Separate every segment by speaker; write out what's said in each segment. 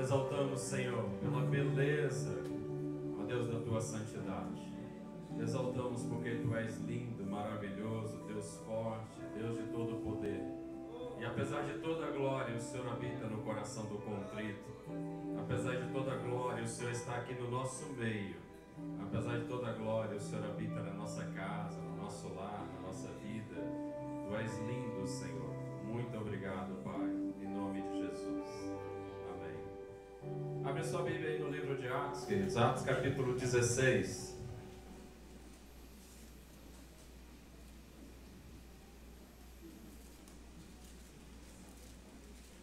Speaker 1: exaltamos, Senhor, pela beleza, ó Deus, da tua santidade. Te exaltamos porque tu és lindo, maravilhoso, Deus forte, Deus de todo poder. E apesar de toda a glória, o Senhor habita no coração do contrito. Apesar de toda a glória, o Senhor está aqui no nosso meio. Apesar de toda a glória, o Senhor habita na nossa casa, no nosso lar, na nossa vida. Tu és lindo, Senhor. Muito obrigado, Pai, em nome de Jesus. Amém. Abre sua Bíblia aí no livro de Atos, queridos. Atos capítulo 16.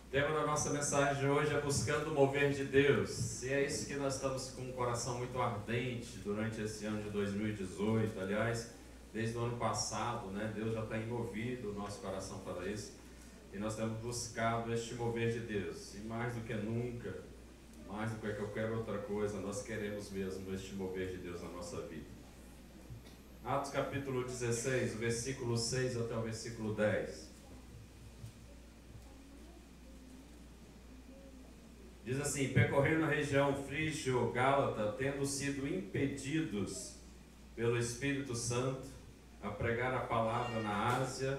Speaker 1: O tema da nossa mensagem de hoje é buscando o mover de Deus. E é isso que nós estamos com um coração muito ardente durante esse ano de 2018. Aliás, desde o ano passado, né, Deus já tem movido o nosso coração para isso. E nós temos buscado este mover de Deus. E mais do que nunca, mais do que qualquer outra coisa, nós queremos mesmo este mover de Deus na nossa vida. Atos capítulo 16, o versículo 6 até o versículo 10. Diz assim: percorrendo a região frígio-gálata, tendo sido impedidos pelo Espírito Santo a pregar a palavra na Ásia,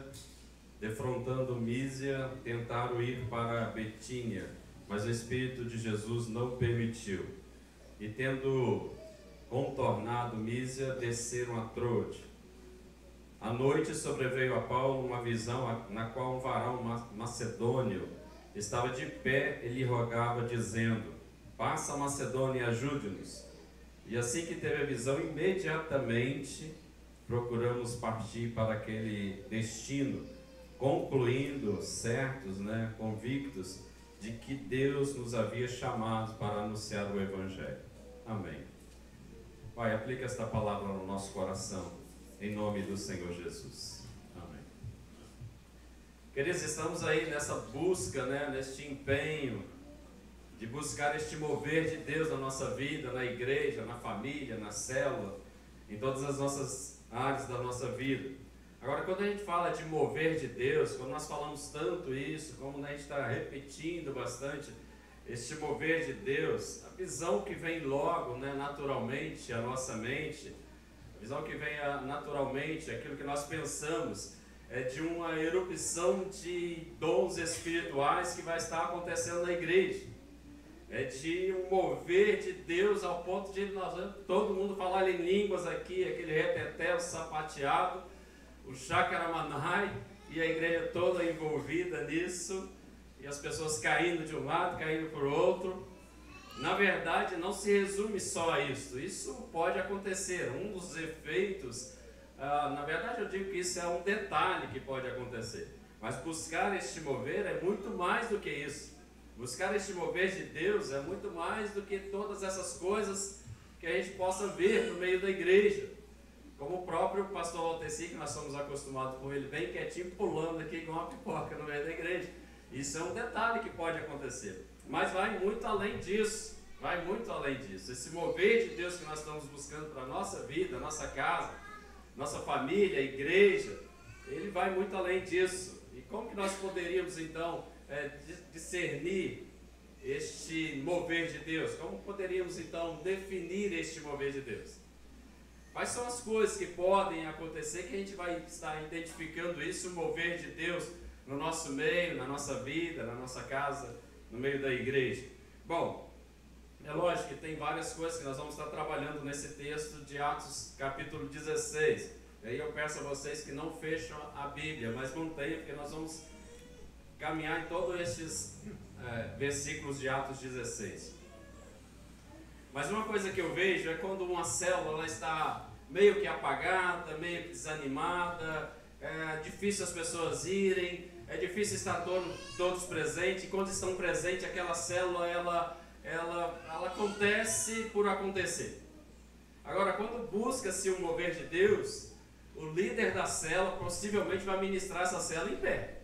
Speaker 1: defrontando Mísia, tentaram ir para Betínia, mas o Espírito de Jesus não permitiu. E tendo contornado Mísia, desceram a Troade. À noite sobreveio a Paulo uma visão na qual um varão macedônio estava de pé e lhe rogava, dizendo: passa a Macedônia e ajude-nos. E assim que teve a visão, imediatamente procuramos partir para aquele destino, concluindo certos, convictos de que Deus nos havia chamado para anunciar o Evangelho. Amém. Pai, aplica esta palavra no nosso coração, em nome do Senhor Jesus. Amém. Queridos, estamos aí nessa busca, neste empenho de buscar este mover de Deus na nossa vida, na igreja, na família, na célula, em todas as nossas áreas da nossa vida. Agora, quando a gente fala de mover de Deus, quando nós falamos tanto isso, como a gente está repetindo bastante este mover de Deus, a visão que vem logo, naturalmente, à nossa mente, a visão que vem naturalmente, aquilo que nós pensamos, é de uma erupção de dons espirituais que vai estar acontecendo na igreja. É de um mover de Deus ao ponto de todo mundo falar em línguas aqui, aquele reteté, o sapateado, o chacaramanai, e a igreja toda envolvida nisso, e as pessoas caindo de um lado, caindo por outro. Na verdade, não se resume só a isso. Isso pode acontecer. Um dos efeitos, na verdade eu digo que isso é um detalhe que pode acontecer. Mas buscar este mover é muito mais do que isso. Buscar este mover de Deus é muito mais do que todas essas coisas que a gente possa ver no meio da igreja. Como o próprio pastor Alteci, que nós somos acostumados com ele bem quietinho, pulando aqui igual uma pipoca no meio da igreja. Isso é um detalhe que pode acontecer. Mas vai muito além disso. Vai muito além disso. Esse mover de Deus que nós estamos buscando para a nossa vida, nossa casa, nossa família, igreja, ele vai muito além disso. E como que nós poderíamos então discernir este mover de Deus? Como poderíamos então definir este mover de Deus? Quais são as coisas que podem acontecer que a gente vai estar identificando isso, o mover de Deus no nosso meio, na nossa vida, na nossa casa, no meio da igreja? Bom, é lógico que tem várias coisas que nós vamos estar trabalhando nesse texto de Atos capítulo 16. E aí eu peço a vocês que não fecham a Bíblia, mas mantenham, porque nós vamos caminhar em todos esses versículos de Atos 16. Mas uma coisa que eu vejo é quando uma célula ela está meio que apagada, meio que desanimada, é difícil as pessoas irem, é difícil estar todos presentes, e quando estão presentes, aquela célula ela acontece por acontecer. Agora, quando busca-se o mover de Deus, o líder da célula possivelmente vai ministrar essa célula em pé.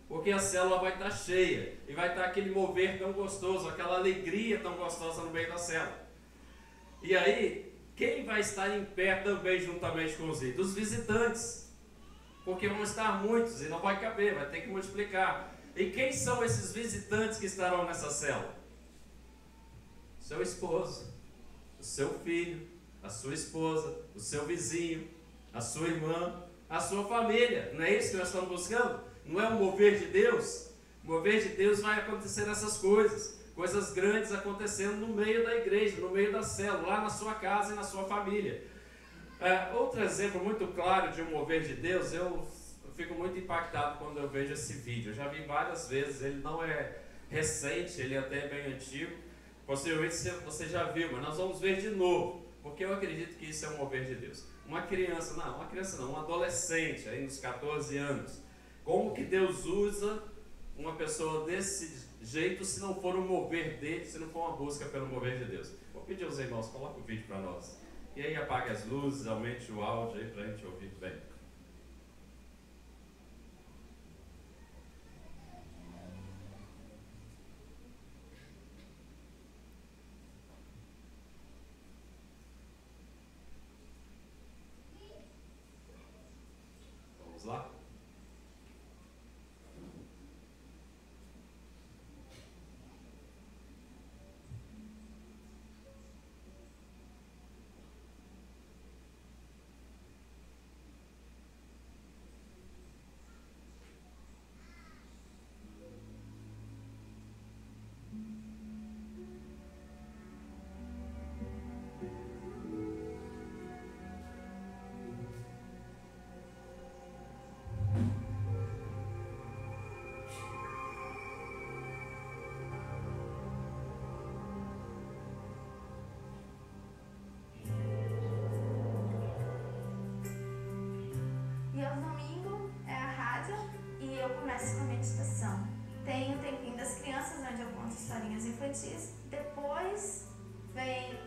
Speaker 1: Porque a célula vai estar cheia e vai estar aquele mover tão gostoso, aquela alegria tão gostosa no meio da célula. E aí, quem vai estar em pé também juntamente com os líderes? Os visitantes. Porque vão estar muitos e não vai caber, vai ter que multiplicar. E quem são esses visitantes que estarão nessa célula? seu esposo, o seu filho, a sua esposa, o seu vizinho, a sua irmã, a sua família. Não é isso que nós estamos buscando? Não é o mover de Deus? O mover de Deus vai acontecer nessas coisas. Coisas grandes acontecendo no meio da igreja, no meio da célula, lá na sua casa e na sua família. Outro exemplo muito claro de um mover de Deus, eu fico muito impactado quando eu vejo esse vídeo. Eu já vi várias vezes, ele não é recente, ele é até bem antigo. Possivelmente você já viu, mas nós vamos ver de novo, porque eu acredito que isso é um mover de Deus. Uma criança não, um adolescente, aí nos 14 anos. Como que Deus usa uma pessoa desse jeito se não for um mover dele, se não for uma busca pelo mover de Deus? Vou pedir aos irmãos, coloca o vídeo para nós. E aí apague as luzes, aumente o áudio aí para a gente ouvir bem. Vamos lá?
Speaker 2: E aos domingos é a rádio e eu começo com a meditação. Tem o tempinho das crianças, onde eu conto historinhas infantis. Depois vem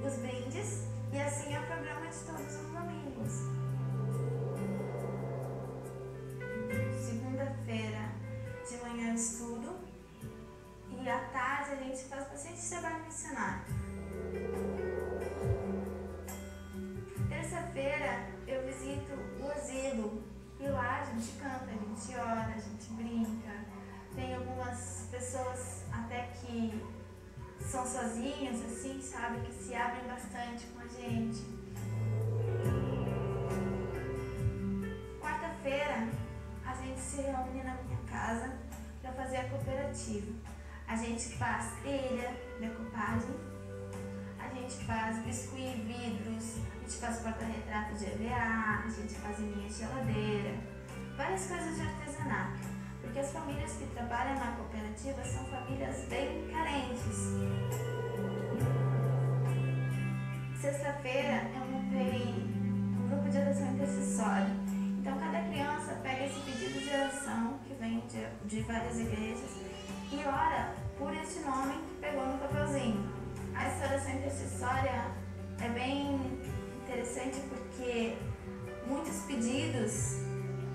Speaker 2: os brindes e assim é o programa de todos os domingos. Segunda-feira de manhã eu estudo e à tarde a gente faz bastante trabalho missionário. Terça-feira eu visito o asilo e lá a gente canta, a gente ora, a gente brinca. Tem algumas pessoas até que são sozinhas, assim, sabe, que se abrem bastante com a gente. Quarta-feira a gente se reúne na minha casa para fazer a cooperativa. A gente faz trilha, decopagem, a gente faz biscuit, vidros, a gente faz porta-retrato de EVA, a gente faz linha de geladeira, várias coisas de artesanato, porque as famílias que trabalham na cooperativa são famílias bem carentes. Sexta-feira eu montei um grupo de oração intercessória, então cada criança pega esse pedido de oração que vem de várias igrejas e ora por esse nome que pegou no papelzinho. A oração intercessória é bem interessante porque muitos pedidos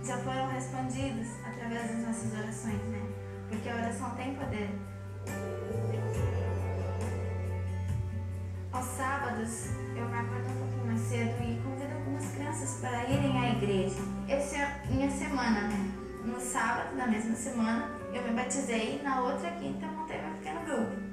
Speaker 2: já foram respondidos através das nossas orações, né? Porque a oração tem poder. Aos sábados eu me acordo um pouquinho mais cedo e convido algumas crianças para irem à igreja. Essa é a minha semana, né? No sábado da mesma semana eu me batizei, na outra quinta eu montei meu pequeno grupo.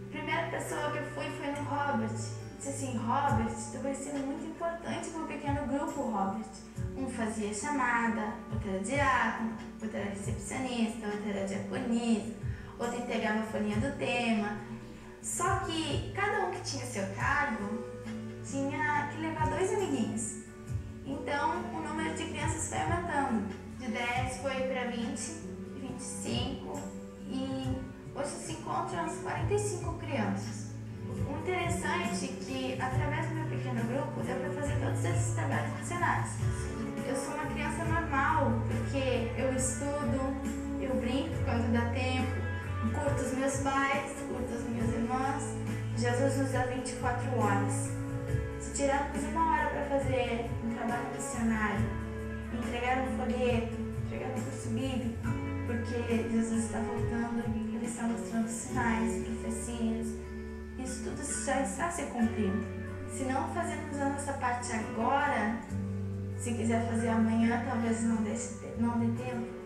Speaker 2: A primeira pessoa que eu fui foi no Robert. Disse assim: Robert, tu vai ser muito importante para o pequeno grupo, Robert. Um fazia chamada, outro era diácono, outro era recepcionista, outro era diaconisa, outro entregava a folhinha do tema. Só que cada um que tinha seu cargo tinha que levar 2 amiguinhos. Então o número de crianças foi aumentando. De 10 foi para 20, 25 e hoje se encontram as 45 crianças. O interessante é que através do meu pequeno grupo deu para fazer todos esses trabalhos missionários. Eu sou uma criança normal porque eu estudo, eu brinco quando dá tempo, curto os meus pais, curto as minhas irmãs. Jesus nos dá 24 horas. Se tirarmos 1 hora para fazer um trabalho missionário, entregar um folheto, entregar um curso bíblico, porque Jesus está voltando, Ele está mostrando sinais, profecias, isso tudo já está se cumprindo. Se não fazermos a nossa parte agora, se quiser fazer amanhã, talvez não dê tempo.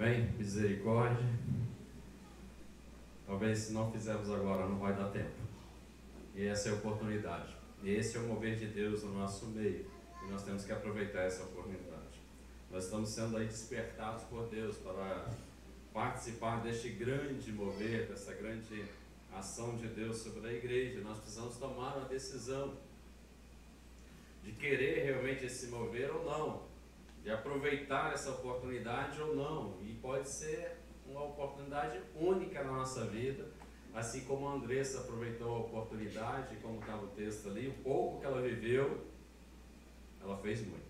Speaker 1: Amém? Misericórdia. Talvez se não fizermos agora não vai dar tempo. E essa é a oportunidade. E esse é o mover de Deus no nosso meio. E nós temos que aproveitar essa oportunidade. Nós estamos sendo aí despertados por Deus para participar deste grande mover, dessa grande ação de Deus sobre a igreja. Nós precisamos tomar uma decisão de querer realmente esse mover ou não, de aproveitar essa oportunidade ou não. E pode ser uma oportunidade única na nossa vida, assim como a Andressa aproveitou a oportunidade, como está no texto ali, o pouco que ela viveu, ela fez muito.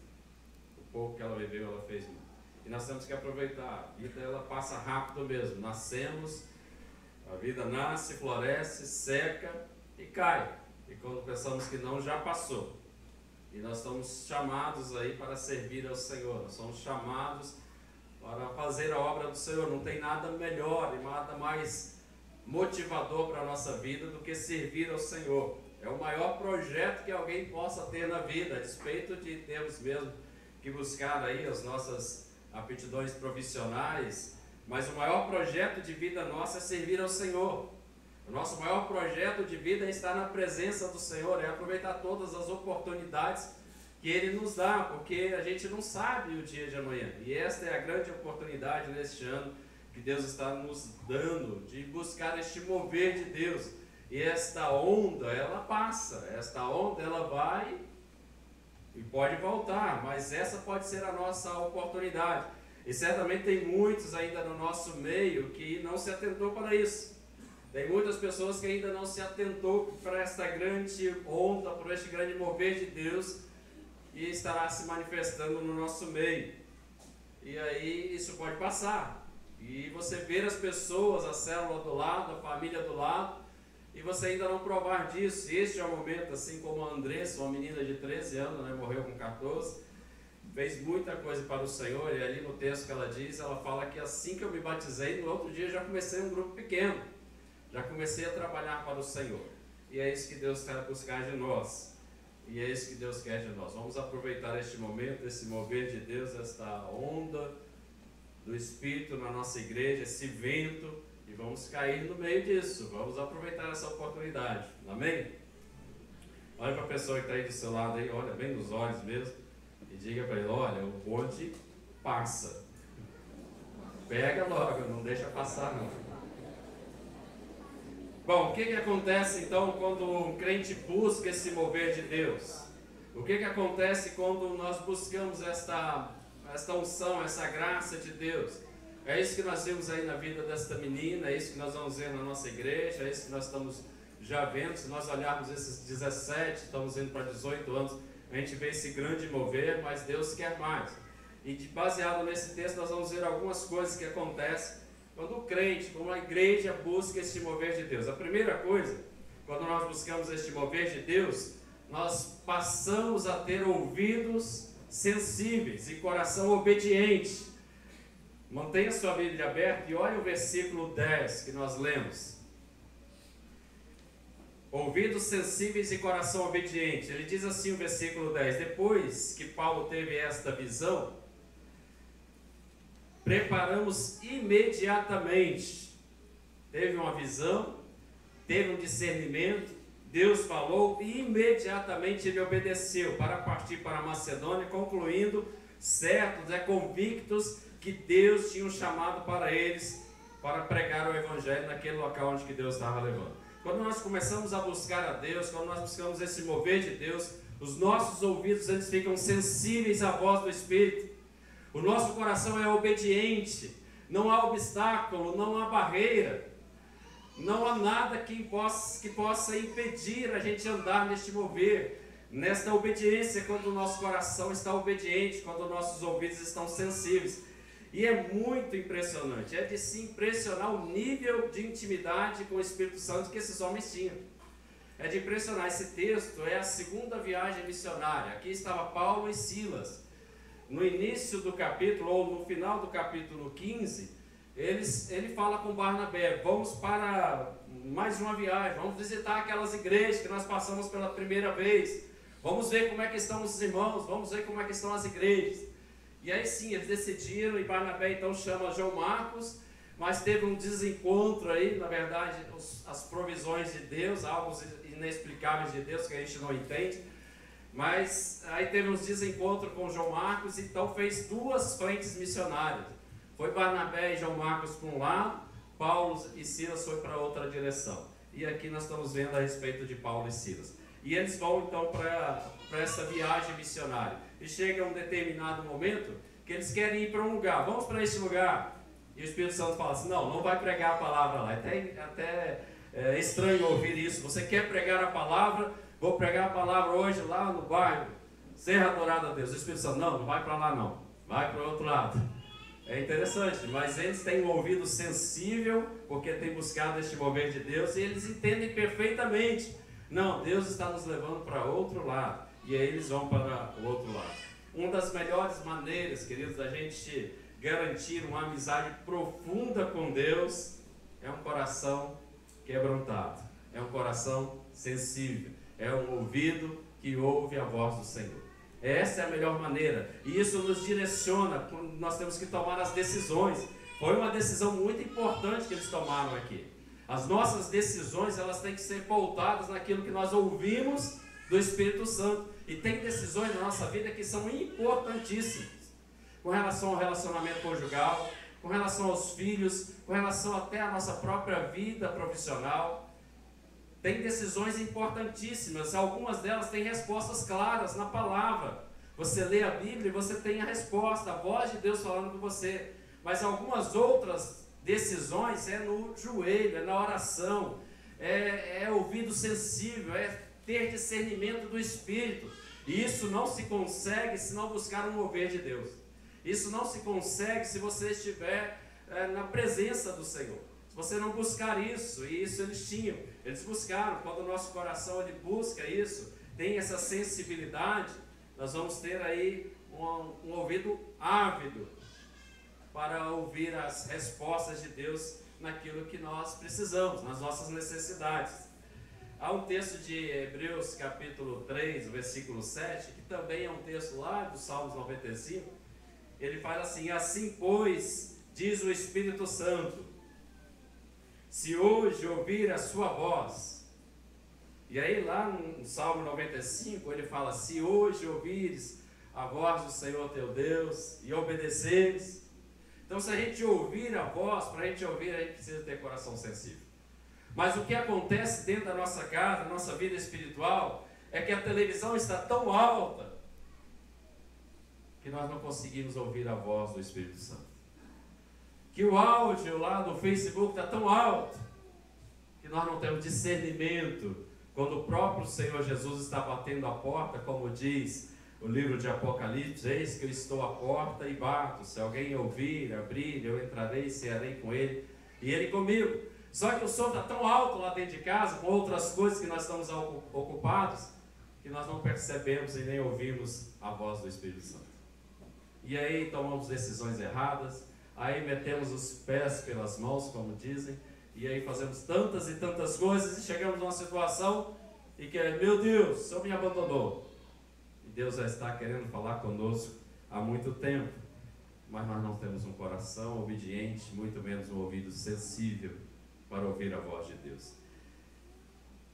Speaker 1: O pouco que ela viveu, ela fez muito. E nós temos que aproveitar. A vida ela passa rápido mesmo. Nascemos, a vida nasce, floresce, seca e cai. E quando pensamos que não, já passou. E nós estamos chamados aí para servir ao Senhor. Nós somos chamados para fazer a obra do Senhor. Não tem nada melhor e nada mais motivador para a nossa vida do que servir ao Senhor. É o maior projeto que alguém possa ter na vida, a despeito de termos mesmo que buscar aí as nossas aptidões profissionais, mas o maior projeto de vida nossa é servir ao Senhor. O nosso maior projeto de vida é estar na presença do Senhor, é aproveitar todas as oportunidades que Ele nos dá, porque a gente não sabe o dia de amanhã. E esta é a grande oportunidade neste ano que Deus está nos dando, de buscar este mover de Deus. E esta onda, ela passa, esta onda, ela vai e pode voltar, mas essa pode ser a nossa oportunidade. E certamente tem muitos ainda no nosso meio que não se atentou para isso. Tem muitas pessoas que ainda não se atentou para esta grande onda, para este grande mover de Deus que estará se manifestando no nosso meio. E aí isso pode passar. E você ver as pessoas, a célula do lado, a família do lado, e você ainda não provar disso. Este é o momento, assim como a Andressa, uma menina de 13 anos, né, morreu com 14, fez muita coisa para o Senhor, e ali no texto que ela diz, ela fala que assim que eu me batizei, no outro dia já comecei um grupo pequeno, já comecei a trabalhar para o Senhor. E é isso que Deus quer buscar de nós. E é isso que Deus quer de nós. Vamos aproveitar este momento, esse mover de Deus, esta onda do Espírito na nossa igreja, esse vento, e vamos cair no meio disso. Vamos aproveitar essa oportunidade. Amém? Olha para a pessoa que está aí do seu lado, aí, olha bem nos olhos mesmo, e diga para ele, olha, o bonde passa. Pega logo, não deixa passar não. Bom, o que acontece então quando um crente busca esse mover de Deus? O que acontece quando nós buscamos esta unção, essa graça de Deus? É isso que nós vimos aí na vida desta menina, é isso que nós vamos ver na nossa igreja, é isso que nós estamos já vendo. Se nós olharmos esses 17, estamos indo para 18 anos, a gente vê esse grande mover, mas Deus quer mais. E baseado nesse texto nós vamos ver algumas coisas que acontecem quando o crente, quando a igreja busca este mover de Deus. A primeira coisa, quando nós buscamos este mover de Deus, nós passamos a ter ouvidos sensíveis e coração obediente. Mantenha sua Bíblia aberta e olhe o versículo 10 que nós lemos. Ouvidos sensíveis e coração obediente. Ele diz assim o versículo 10. Depois que Paulo teve esta visão, preparamos imediatamente. Teve uma visão, teve um discernimento, Deus falou e imediatamente ele obedeceu para partir para a Macedônia, concluindo certos, convictos que Deus tinha um chamado para eles para pregar o Evangelho naquele local onde que Deus estava levando. Quando nós começamos a buscar a Deus, quando nós buscamos esse mover de Deus, os nossos ouvidos eles ficam sensíveis à voz do Espírito. O nosso coração é obediente, não há obstáculo, não há barreira, não há nada que possa impedir a gente andar neste mover, nesta obediência, quando o nosso coração está obediente, quando nossos ouvidos estão sensíveis. E é muito impressionante, é de se impressionar o nível de intimidade com o Espírito Santo que esses homens tinham. É de impressionar. Esse texto é a segunda viagem missionária. Aqui estava Paulo e Silas. No início do capítulo, ou no final do capítulo 15, ele fala com Barnabé, vamos para mais uma viagem, vamos visitar aquelas igrejas que nós passamos pela primeira vez, vamos ver como é que estão os irmãos, vamos ver como é que estão as igrejas. E aí sim, eles decidiram, e Barnabé então chama João Marcos, mas teve um desencontro aí, na verdade, as provisões de Deus, algo inexplicáveis de Deus que a gente não entende, mas aí teve uns desencontros com João Marcos, então fez duas frentes missionárias. Foi Barnabé e João Marcos para um lado, Paulo e Silas foi para outra direção. E aqui nós estamos vendo a respeito de Paulo e Silas. E eles vão então para essa viagem missionária. E chega um determinado momento que eles querem ir para um lugar. Vamos para esse lugar. E o Espírito Santo fala assim, não vai pregar a palavra lá. É estranho ouvir isso. Você quer pregar a palavra? Vou pregar a palavra hoje lá no bairro Serra Dourada a Deus. O Espírito Santo, não vai para lá não. Vai para o outro lado. É interessante, mas eles têm um ouvido sensível, porque têm buscado este mover de Deus, e eles entendem perfeitamente. Não, Deus está nos levando para outro lado. E aí eles vão para o outro lado. Uma das melhores maneiras, queridos, da gente garantir uma amizade profunda com Deus é um coração quebrantado, é um coração sensível, é um ouvido que ouve a voz do Senhor. Essa é a melhor maneira, e isso nos direciona quando nós temos que tomar as decisões. Foi uma decisão muito importante que eles tomaram aqui. As nossas decisões, elas têm que ser pautadas naquilo que nós ouvimos do Espírito Santo. E tem decisões na nossa vida que são importantíssimas, com relação ao relacionamento conjugal, com relação aos filhos, com relação até à nossa própria vida profissional. Tem decisões importantíssimas, algumas delas têm respostas claras na palavra. Você lê a Bíblia e você tem a resposta, a voz de Deus falando com você. Mas algumas outras decisões é no joelho, é na oração, é ouvido sensível, é ter discernimento do Espírito. E isso não se consegue se não buscar um mover de Deus. Isso não se consegue se você estiver na presença do Senhor. Se você não buscar isso, e isso eles tinham, eles buscaram. Quando o nosso coração ele busca isso, tem essa sensibilidade, nós vamos ter aí um ouvido ávido para ouvir as respostas de Deus naquilo que nós precisamos, nas nossas necessidades. Há um texto de Hebreus capítulo 3, versículo 7, que também é um texto lá do Salmos 95, ele fala assim: assim pois, diz o Espírito Santo, se hoje ouvir a sua voz. E aí lá no Salmo 95 ele fala: se hoje ouvires a voz do Senhor teu Deus e obedeceres. Então se a gente ouvir a voz, para a gente ouvir, a gente precisa ter coração sensível. Mas o que acontece dentro da nossa casa, da nossa vida espiritual, é que a televisão está tão alta que nós não conseguimos ouvir a voz do Espírito Santo. Que o áudio lá do Facebook está tão alto que nós não temos discernimento quando o próprio Senhor Jesus está batendo a porta, como diz o livro de Apocalipse: eis que eu estou à porta e bato, se alguém ouvir, abrir, eu entrarei e cearei com ele e ele comigo. Só que o som está tão alto lá dentro de casa, com outras coisas que nós estamos ocupados, que nós não percebemos e nem ouvimos a voz do Espírito Santo. E aí tomamos decisões erradas, aí metemos os pés pelas mãos, como dizem, e aí fazemos tantas e tantas coisas e chegamos numa situação em que, meu Deus, o Senhor me abandonou. E Deus já está querendo falar conosco há muito tempo, mas nós não temos um coração obediente, muito menos um ouvido sensível para ouvir a voz de Deus.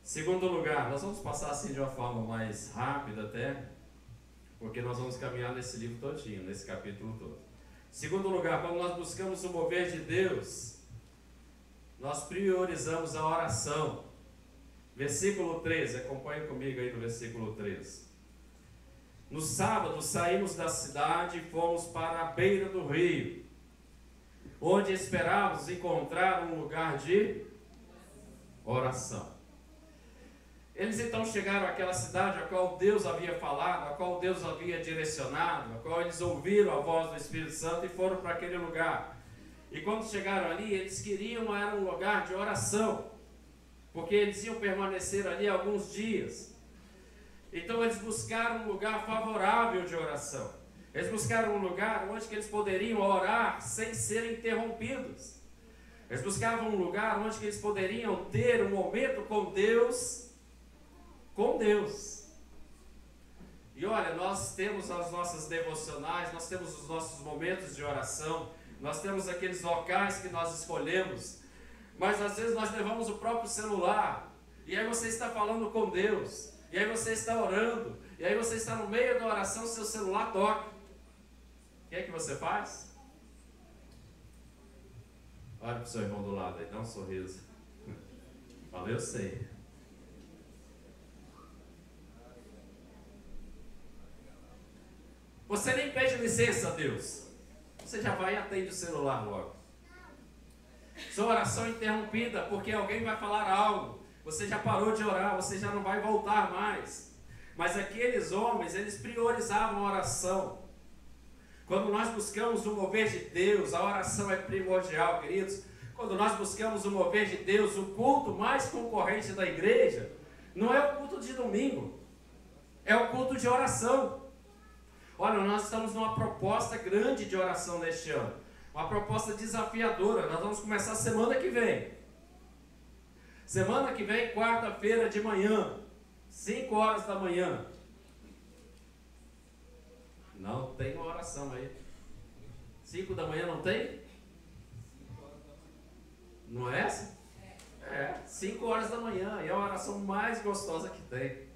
Speaker 1: Segundo lugar, nós vamos passar assim de uma forma mais rápida até, porque nós vamos caminhar nesse livro todinho, nesse capítulo todo. Segundo lugar, quando nós buscamos o mover de Deus, nós priorizamos a oração. Versículo 13, acompanhe comigo aí no versículo 13. No sábado saímos da cidade e fomos para a beira do rio, onde esperávamos encontrar um lugar de oração. Eles então chegaram àquela cidade a qual Deus havia falado, a qual Deus havia direcionado, a qual eles ouviram a voz do Espírito Santo e foram para aquele lugar. E quando chegaram ali, eles queriam era um lugar de oração, porque eles iam permanecer ali alguns dias. Então eles buscaram um lugar favorável de oração. Eles buscaram um lugar onde que eles poderiam orar sem serem interrompidos. Eles buscavam um lugar onde que eles poderiam ter um momento com Deus. E E olha, nós temos as nossas devocionais, nós temos os nossos momentos de oração, nós temos aqueles locais que nós escolhemos, mas às vezes nós levamos o próprio celular, e aí você está falando com Deus, e aí você está orando, e aí você está no meio da oração, seu celular toca. O que é que você faz? Olha para o seu irmão do lado aí, dá um sorriso. Fala, eu sei. Você nem pede licença a Deus. Você já vai e atende o celular logo. Sua oração interrompida porque alguém vai falar algo. Você já parou de orar, você já não vai voltar mais. Mas aqueles homens, eles priorizavam a oração. Quando nós buscamos o mover de Deus, a oração é primordial, queridos. Quando nós buscamos o mover de Deus, o culto mais concorrente da igreja não é o culto de domingo, é o culto de oração. Olha, nós estamos numa proposta grande de oração neste ano, uma proposta desafiadora. Nós vamos começar semana que vem. Semana que vem, quarta-feira de manhã, 5 horas da manhã. Não tem uma oração aí. 5 da manhã não tem? Não é essa? É, 5 horas da manhã. E é a oração mais gostosa que tem.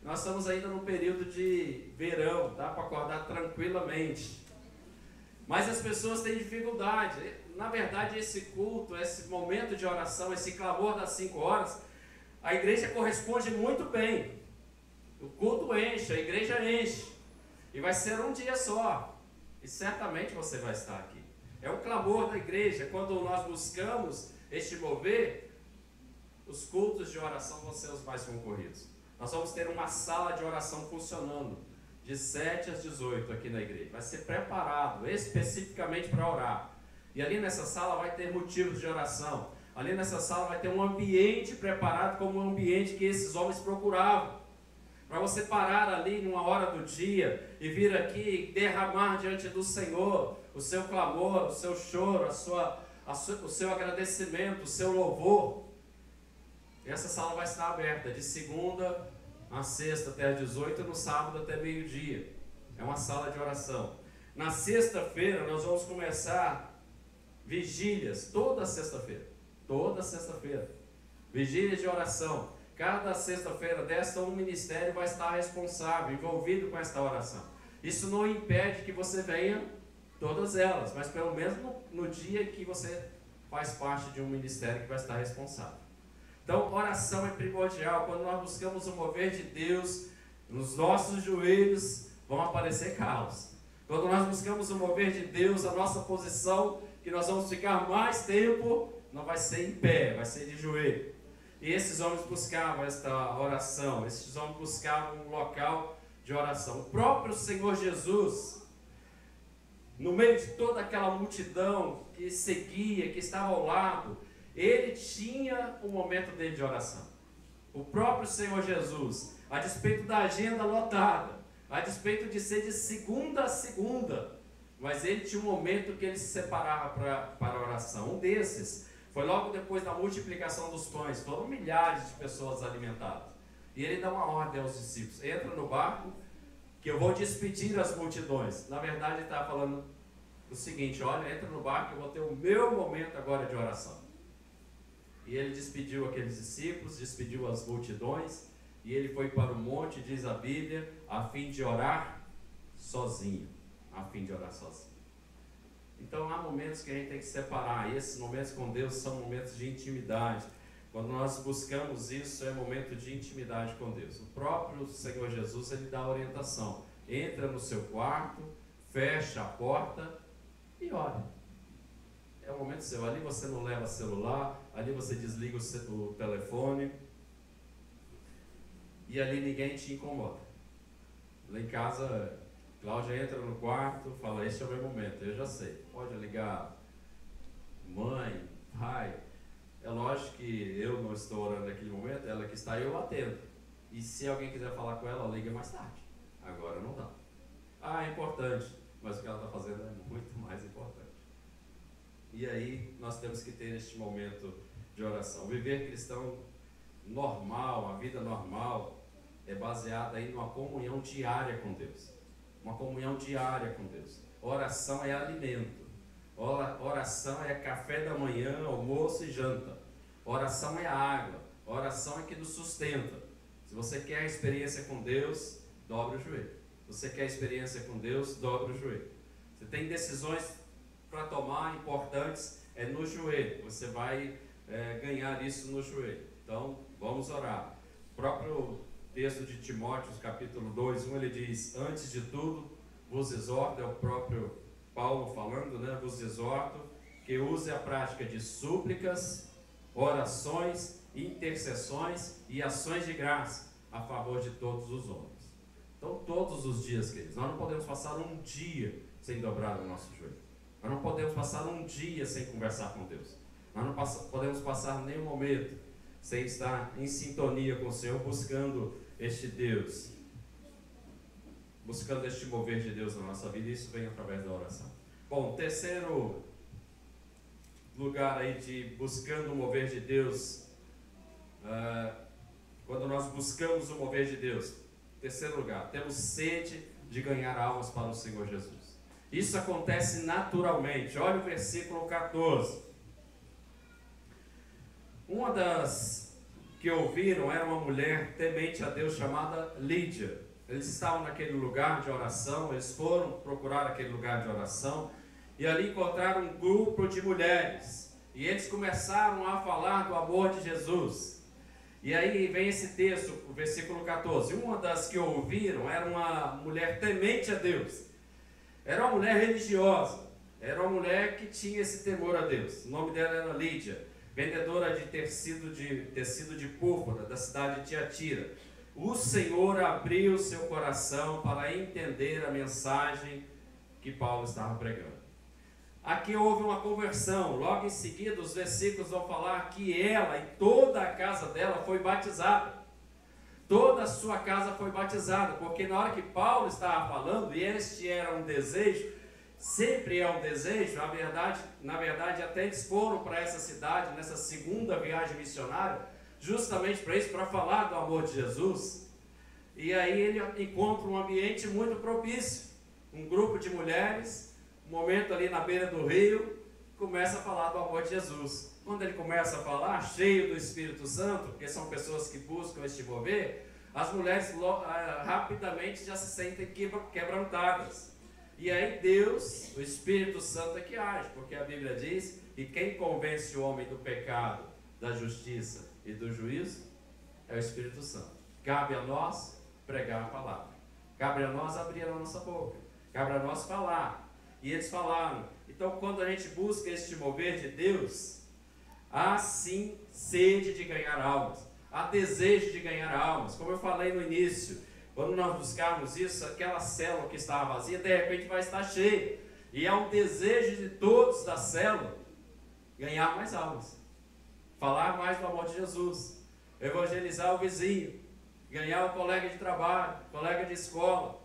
Speaker 1: Nós estamos ainda no período de verão, dá para acordar tranquilamente. Mas as pessoas têm dificuldade. Na verdade, esse culto, esse momento de oração, esse clamor das 5 horas, a igreja corresponde muito bem. O culto enche, a igreja enche. E vai ser um dia só. E certamente você vai estar aqui. É o clamor da igreja. Quando nós buscamos este mover, os cultos de oração vão ser os mais concorridos. Nós vamos ter uma sala de oração funcionando de 7 às 18 aqui na igreja. Vai ser preparado especificamente para orar. E ali nessa sala vai ter motivos de oração. Ali nessa sala vai ter um ambiente preparado como um ambiente que esses homens procuravam. Para você parar ali numa hora do dia e vir aqui derramar diante do Senhor o seu clamor, o seu choro, o seu agradecimento, o seu louvor. E essa sala vai estar aberta de segunda a sexta até às 18 e no sábado até meio-dia. É uma sala de oração. Na sexta-feira nós vamos começar vigílias, toda sexta-feira. Toda sexta-feira. Vigílias de oração. Cada sexta-feira desta, um ministério vai estar responsável, envolvido com esta oração. Isso não impede que você venha todas elas, mas pelo menos no dia que você faz parte de um ministério que vai estar responsável. Então, oração é primordial. Quando nós buscamos o mover de Deus, nos nossos joelhos vão aparecer calos. Quando nós buscamos o mover de Deus, a nossa posição, que nós vamos ficar mais tempo, não vai ser em pé, vai ser de joelho. E esses homens buscavam esta oração, esses homens buscavam um local de oração. O próprio Senhor Jesus, no meio de toda aquela multidão que seguia, que estava ao lado, ele tinha o momento dele de oração. O próprio Senhor Jesus, a despeito da agenda lotada, a despeito de ser de segunda a segunda, mas ele tinha um momento que ele se separava para a oração. Um desses foi logo depois da multiplicação dos pães. Foram milhares de pessoas alimentadas. E ele dá uma ordem aos discípulos: entra no barco, que eu vou despedir as multidões. Na verdade, ele está falando o seguinte: olha, entra no barco, eu vou ter o meu momento agora de oração. E ele despediu aqueles discípulos, despediu as multidões, e ele foi para o monte, diz a Bíblia, a fim de orar sozinho. A fim de orar sozinho. Então há momentos que a gente tem que separar, e esses momentos com Deus são momentos de intimidade. Quando nós buscamos isso, é momento de intimidade com Deus. O próprio Senhor Jesus, ele dá a orientação: entra no seu quarto, fecha a porta e ora. É o momento seu. Ali você não leva celular, ali você desliga o telefone, e ali ninguém te incomoda. Lá em casa, Cláudia entra no quarto, fala: esse é o meu momento. Eu já sei, pode ligar mãe, pai. É lógico que eu não estou orando naquele momento, ela que está, eu atendo. E se alguém quiser falar com ela, liga mais tarde. Agora não dá. É importante, mas o que ela está fazendo é muito mais importante. E aí nós temos que ter este momento de oração. Viver cristão normal, a vida normal, é baseada aí numa comunhão diária com Deus. Uma comunhão diária com Deus. Oração é alimento. Oração é café da manhã, almoço e janta. Oração é água. Oração é que nos sustenta. Se você quer a experiência com Deus, dobre o joelho. Se você quer a experiência com Deus, dobre o joelho. Você tem decisões para tomar importantes, é no joelho. Você vai ganhar isso no joelho. Então, vamos orar. O próprio texto de Timóteo, capítulo 2, 1, ele diz: antes de tudo, vos exorto, é o próprio Paulo falando, né? Vos exorto que use a prática de súplicas, orações, intercessões e ações de graça a favor de todos os homens. Então, todos os dias, queridos, nós não podemos passar um dia sem dobrar o nosso joelho. Nós não podemos passar um dia sem conversar com Deus. Nós não podemos passar nenhum momento sem estar em sintonia com o Senhor, buscando este Deus, buscando este mover de Deus na nossa vida. Isso vem através da oração. Bom, terceiro lugar aí de buscando o mover de Deus, quando nós buscamos o mover de Deus, terceiro lugar, temos sede de ganhar almas para o Senhor Jesus. Isso acontece naturalmente. Olha o versículo 14. Uma das que ouviram era uma mulher temente a Deus chamada Lídia. Eles estavam naquele lugar de oração, eles foram procurar aquele lugar de oração e ali encontraram um grupo de mulheres. E eles começaram a falar do amor de Jesus. E aí vem esse texto, o versículo 14. Uma das que ouviram era uma mulher temente a Deus. Era uma mulher religiosa. Era uma mulher que tinha esse temor a Deus. O nome dela era Lídia, vendedora de tecido de púrpura da cidade de Tiatira. O Senhor abriu seu coração para entender a mensagem que Paulo estava pregando. Aqui houve uma conversão. Logo em seguida, os versículos vão falar que ela e toda a casa dela foi batizada. Toda a sua casa foi batizada, porque na hora que Paulo estava falando, e este era um desejo, sempre é um desejo, na verdade até eles foram para essa cidade, nessa segunda viagem missionária, justamente para isso, para falar do amor de Jesus. E aí ele encontra um ambiente muito propício, um grupo de mulheres, um momento ali na beira do rio, começa a falar do amor de Jesus. Quando ele começa a falar, cheio do Espírito Santo, porque são pessoas que buscam este mover, as mulheres rapidamente já se sentem quebrantadas. E aí Deus, o Espírito Santo é que age, porque a Bíblia diz que quem convence o homem do pecado, da justiça e do juízo é o Espírito Santo. Cabe a nós pregar a palavra, cabe a nós abrir a nossa boca, cabe a nós falar. E eles falaram. Então, quando a gente busca este mover de Deus, há sim sede de ganhar almas, há desejo de ganhar almas. Como eu falei no início, quando nós buscarmos isso, aquela célula que estava vazia, de repente vai estar cheia. E há um desejo de todos da célula ganhar mais almas, falar mais do amor de Jesus, evangelizar o vizinho, ganhar o colega de trabalho, colega de escola.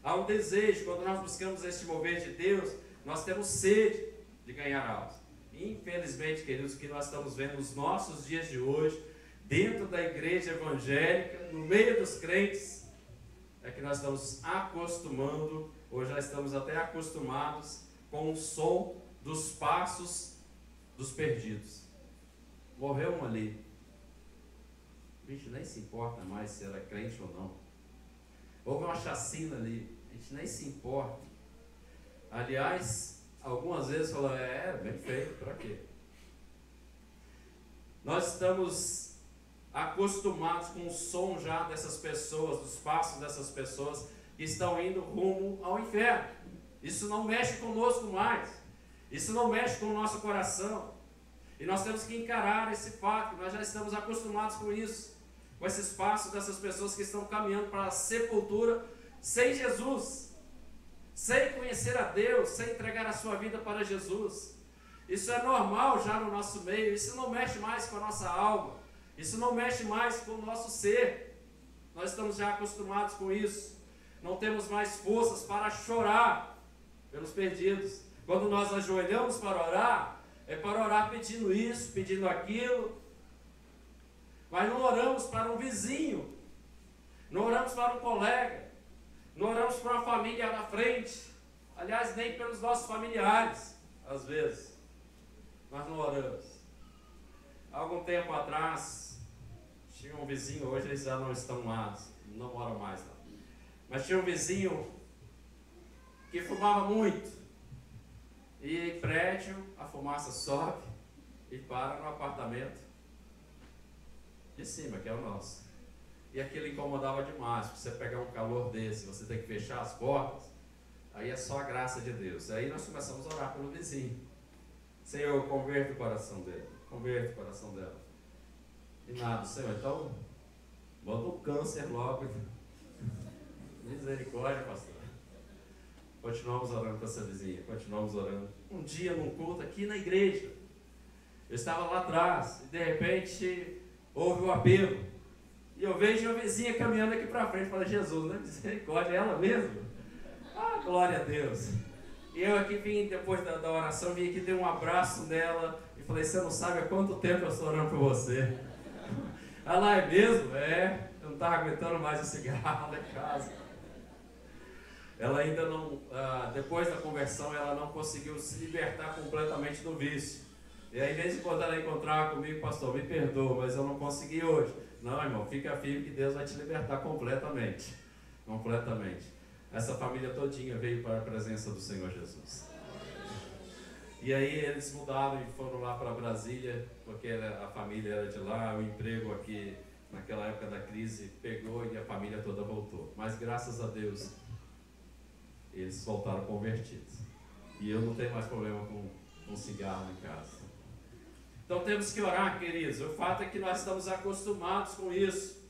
Speaker 1: Há um desejo. Quando nós buscamos este mover de Deus, nós temos sede de ganhar almas. Infelizmente, queridos, o que nós estamos vendo nos nossos dias de hoje, dentro da igreja evangélica, no meio dos crentes, é que nós estamos acostumando, ou já estamos até acostumados, com o som dos passos dos perdidos. Morreu um ali. A gente nem se importa mais se era crente ou não. Houve uma chacina ali, a gente nem se importa. Aliás, algumas vezes fala, bem feito, para quê? Nós estamos acostumados com o som já dessas pessoas, dos passos dessas pessoas que estão indo rumo ao inferno. Isso não mexe conosco mais. Isso não mexe com o nosso coração. E nós temos que encarar esse fato, nós já estamos acostumados com isso, com esses passos dessas pessoas que estão caminhando para a sepultura sem Jesus, sem conhecer a Deus, sem entregar a sua vida para Jesus. Isso é normal já no nosso meio, isso não mexe mais com a nossa alma, isso não mexe mais com o nosso ser. Nós estamos já acostumados com isso, não temos mais forças para chorar pelos perdidos. Quando nós ajoelhamos para orar, é para orar pedindo isso, pedindo aquilo, mas não oramos para um vizinho, oramos para um colega, não oramos para uma família na frente, aliás, nem pelos nossos familiares, às vezes, nós não oramos. Há algum tempo atrás, tinha um vizinho, hoje eles já não estão lá, não moram mais lá, mas tinha um vizinho que fumava muito, e em prédio a fumaça sobe e para no apartamento de cima, que é o nosso. E aquilo incomodava demais. Você pegar um calor desse, você tem que fechar as portas, aí é só a graça de Deus. Aí nós começamos a orar pelo vizinho. Senhor, converta o coração dele, converta o coração dela. E nada, Senhor, então manda um câncer logo. Misericórdia, pastor. Continuamos orando para essa vizinha, continuamos orando. Um dia num culto aqui na igreja, eu estava lá atrás e de repente houve o apelo. E eu vejo a vizinha caminhando aqui para frente. Falei, Jesus, né? Misericórdia, é ela mesmo? Ah, glória a Deus. E eu aqui vim, depois da oração, vim aqui, dei um abraço nela e falei, você não sabe há quanto tempo eu estou orando por você. Ela, é mesmo? É, eu não estava aguentando mais o cigarro lá em casa. Ela ainda não, depois da conversão, ela não conseguiu se libertar completamente do vício. E aí, em vez de quando ela encontrava comigo, pastor, me perdoa, mas eu não consegui hoje. Não, irmão, fica firme que Deus vai te libertar completamente. Completamente. Essa família todinha veio para a presença do Senhor Jesus. E aí eles mudaram e foram lá para Brasília, porque a família era de lá, o emprego aqui, naquela época da crise, pegou e a família toda voltou. Mas graças a Deus, eles voltaram convertidos. E eu não tenho mais problema com cigarro em casa. Então temos que orar, queridos. O fato é que nós estamos acostumados com isso.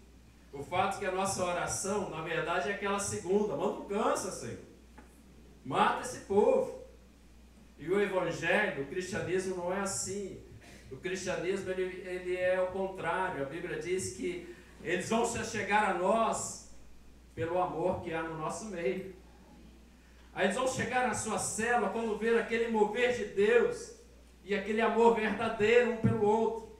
Speaker 1: O fato é que a nossa oração, na verdade, é aquela segunda. Manda um câncer, Senhor. Mata esse povo. E o evangelho, o cristianismo não é assim. O cristianismo, ele é o contrário. A Bíblia diz que eles vão se chegar a nós pelo amor que há no nosso meio. Aí eles vão chegar na sua célula quando ver aquele mover de Deus e aquele amor verdadeiro um pelo outro.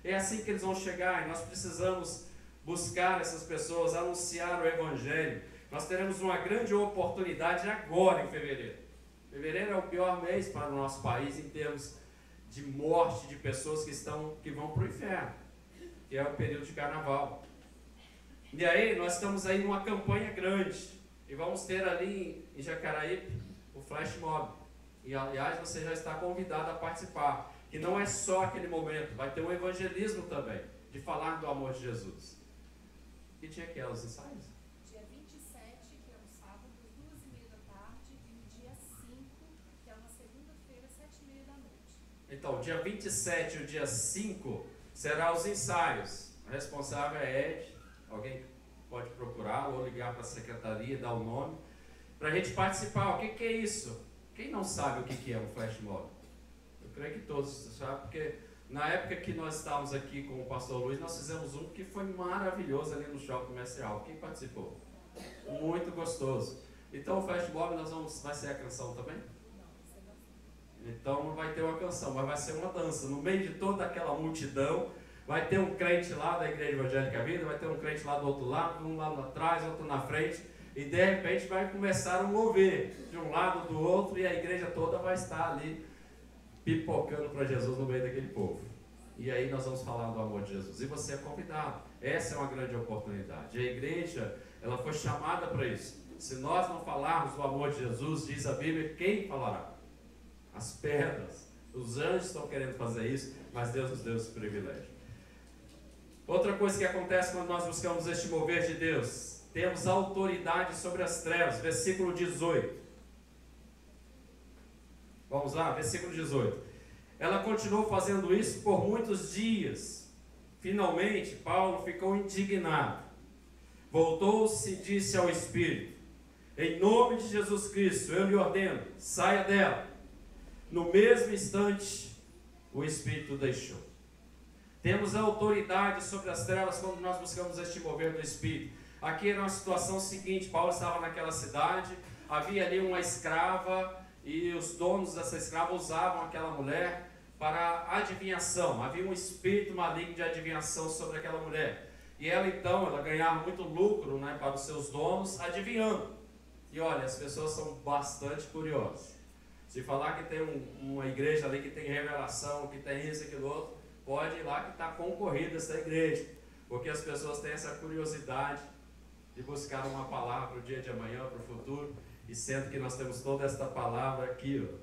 Speaker 1: É assim que eles vão chegar, e nós precisamos buscar essas pessoas, anunciar o Evangelho. Nós teremos uma grande oportunidade agora em fevereiro. Fevereiro é o pior mês para o nosso país em termos de morte de pessoas que vão para o inferno, que é o período de carnaval. E aí nós estamos aí numa campanha grande, e vamos ter ali em Jacaraípe o Flash Mob. E aliás, você já está convidado a participar. Que não é só aquele momento, vai ter um evangelismo também, de falar do amor de Jesus. Que dia que é os ensaios?
Speaker 3: Dia 27, que é um sábado, 2h30 da tarde, e no dia 5, que é uma segunda-feira, 7h30 da noite.
Speaker 1: Então, dia 27 e o dia 5 será os ensaios. A responsável é Ed. Alguém pode procurar ou ligar para a secretaria, dar o nome, para a gente participar. O que é isso? Quem não sabe o que é um flash mob? Eu creio que todos sabem, porque na época que nós estávamos aqui com o pastor Luiz, nós fizemos um que foi maravilhoso ali no shopping comercial. Quem participou? Muito gostoso. Então o flash mob vai ser a canção também? Então não vai ter uma canção, mas vai ser uma dança. No meio de toda aquela multidão, vai ter um crente lá da Igreja Evangélica Vida, vai ter um crente lá do outro lado, um lá atrás, outro na frente, e de repente vai começar a mover de um lado do outro, e a igreja toda vai estar ali pipocando para Jesus no meio daquele povo. E aí nós vamos falar do amor de Jesus. E você é convidado. Essa é uma grande oportunidade. A igreja, ela foi chamada para isso. Se nós não falarmos do amor de Jesus, diz a Bíblia, quem falará? As pedras. Os anjos estão querendo fazer isso, mas Deus nos deu esse privilégio. Outra coisa que acontece quando nós buscamos este mover de Deus, temos autoridade sobre as trevas. Versículo 18. Vamos lá, versículo 18. Ela continuou fazendo isso por muitos dias. Finalmente, Paulo ficou indignado. Voltou-se e disse ao Espírito: em nome de Jesus Cristo, eu lhe ordeno, saia dela. No mesmo instante, o Espírito deixou. Temos a autoridade sobre as trevas quando nós buscamos este mover do Espírito. Aqui era uma situação seguinte: Paulo estava naquela cidade, havia ali uma escrava, e os donos dessa escrava usavam aquela mulher para adivinhação. Havia um espírito maligno de adivinhação sobre aquela mulher. E ela então, ela ganhava muito lucro, né, para os seus donos, adivinhando. E olha, as pessoas são bastante curiosas. Se falar que tem uma igreja ali que tem revelação, que tem isso e aquilo outro, pode ir lá que está concorrida essa igreja. Porque as pessoas têm essa curiosidade de buscar uma palavra para o dia de amanhã, para o futuro. E sendo que nós temos toda esta palavra aqui, ó,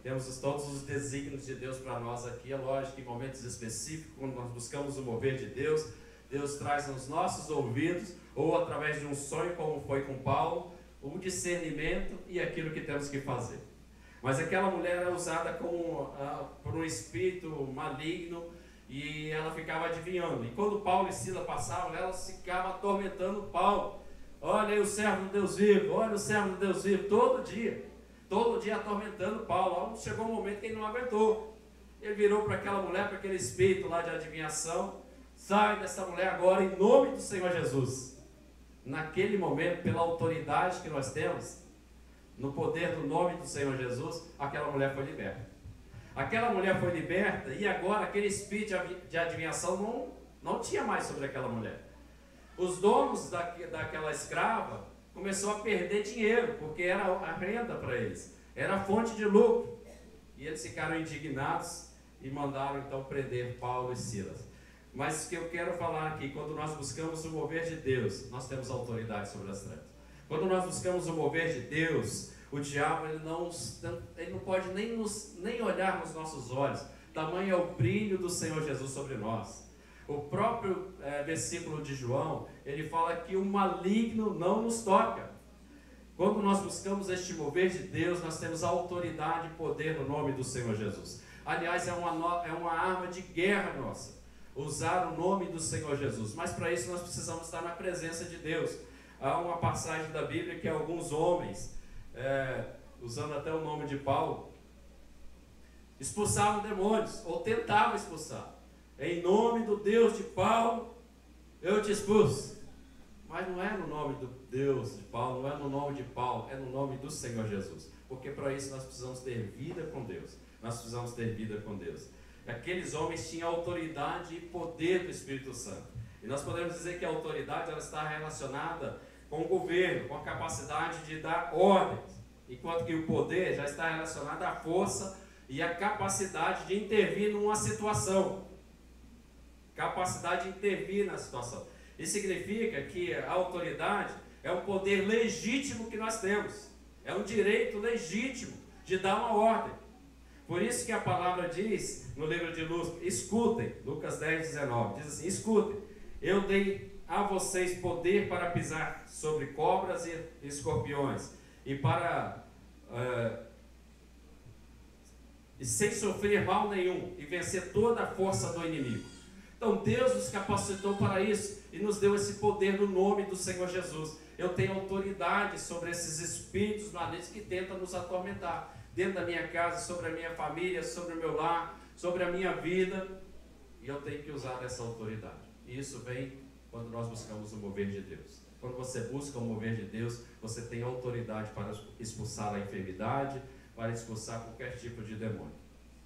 Speaker 1: temos todos os desígnios de Deus para nós aqui. É lógico que em momentos específicos, quando nós buscamos o mover de Deus, Deus traz nos nossos ouvidos, ou através de um sonho, como foi com Paulo, o discernimento e aquilo que temos que fazer. Mas aquela mulher era usada por um espírito maligno e ela ficava adivinhando. E quando Paulo e Silas passavam, ela ficava atormentando Paulo. Olha aí o servo do Deus vivo, olha o servo do Deus vivo, todo dia atormentando Paulo. Chegou um momento que ele não aguentou. Ele virou para aquela mulher, para aquele espírito lá de adivinhação: sai dessa mulher agora em nome do Senhor Jesus. Naquele momento, pela autoridade que nós temos, no poder do nome do Senhor Jesus, aquela mulher foi liberta. Aquela mulher foi liberta e agora aquele espírito de adivinhação não tinha mais sobre aquela mulher. Os donos daquela escrava começaram a perder dinheiro, porque era a renda para eles, era a fonte de lucro. E eles ficaram indignados e mandaram então prender Paulo e Silas. Mas o que eu quero falar aqui, quando nós buscamos o mover de Deus, nós temos autoridade sobre as trevas. Quando nós buscamos o mover de Deus, o diabo ele não pode nem olhar nos nossos olhos. Tamanho é o brilho do Senhor Jesus sobre nós. O próprio versículo de João, ele fala que o maligno não nos toca. Quando nós buscamos este mover de Deus, nós temos autoridade e poder no nome do Senhor Jesus. Aliás, é uma arma de guerra nossa, usar o nome do Senhor Jesus. Mas para isso nós precisamos estar na presença de Deus. Há uma passagem da Bíblia que alguns homens, usando até o nome de Paulo, expulsavam demônios, ou tentavam expulsar. Em nome do Deus de Paulo, eu te expulso. Mas não é no nome do Deus de Paulo, não é no nome de Paulo, é no nome do Senhor Jesus. Porque para isso nós precisamos ter vida com Deus. Nós precisamos ter vida com Deus. Aqueles homens tinham autoridade e poder do Espírito Santo. E nós podemos dizer que a autoridade ela está relacionada com o governo, com a capacidade de dar ordens. Enquanto que o poder já está relacionado à força e à capacidade de intervir numa situação. Capacidade de intervir na situação. Isso significa que a autoridade é um poder legítimo que nós temos. É um direito legítimo de dar uma ordem. Por isso que a palavra diz no livro de Lucas, escutem, Lucas 10, 19, diz assim: escutem, eu dei a vocês poder para pisar sobre cobras e escorpiões, e sem sofrer mal nenhum, e vencer toda a força do inimigo. Então Deus nos capacitou para isso, e nos deu esse poder no nome do Senhor Jesus. Eu tenho autoridade sobre esses espíritos malignos que tentam nos atormentar, dentro da minha casa, sobre a minha família, sobre o meu lar, sobre a minha vida, e eu tenho que usar essa autoridade. E isso vem quando nós buscamos o mover de Deus. Quando você busca o mover de Deus, você tem autoridade para expulsar a enfermidade, para expulsar qualquer tipo de demônio.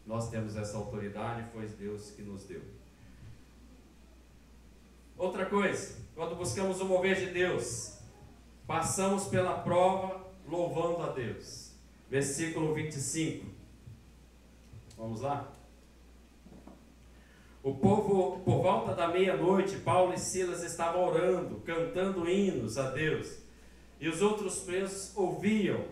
Speaker 1: Nós temos essa autoridade, foi Deus que nos deu. Outra coisa, quando buscamos o mover de Deus, passamos pela prova louvando a Deus. Versículo 25. Vamos lá? O povo, por volta da meia-noite, Paulo e Silas estavam orando, cantando hinos a Deus, e os outros presos ouviam.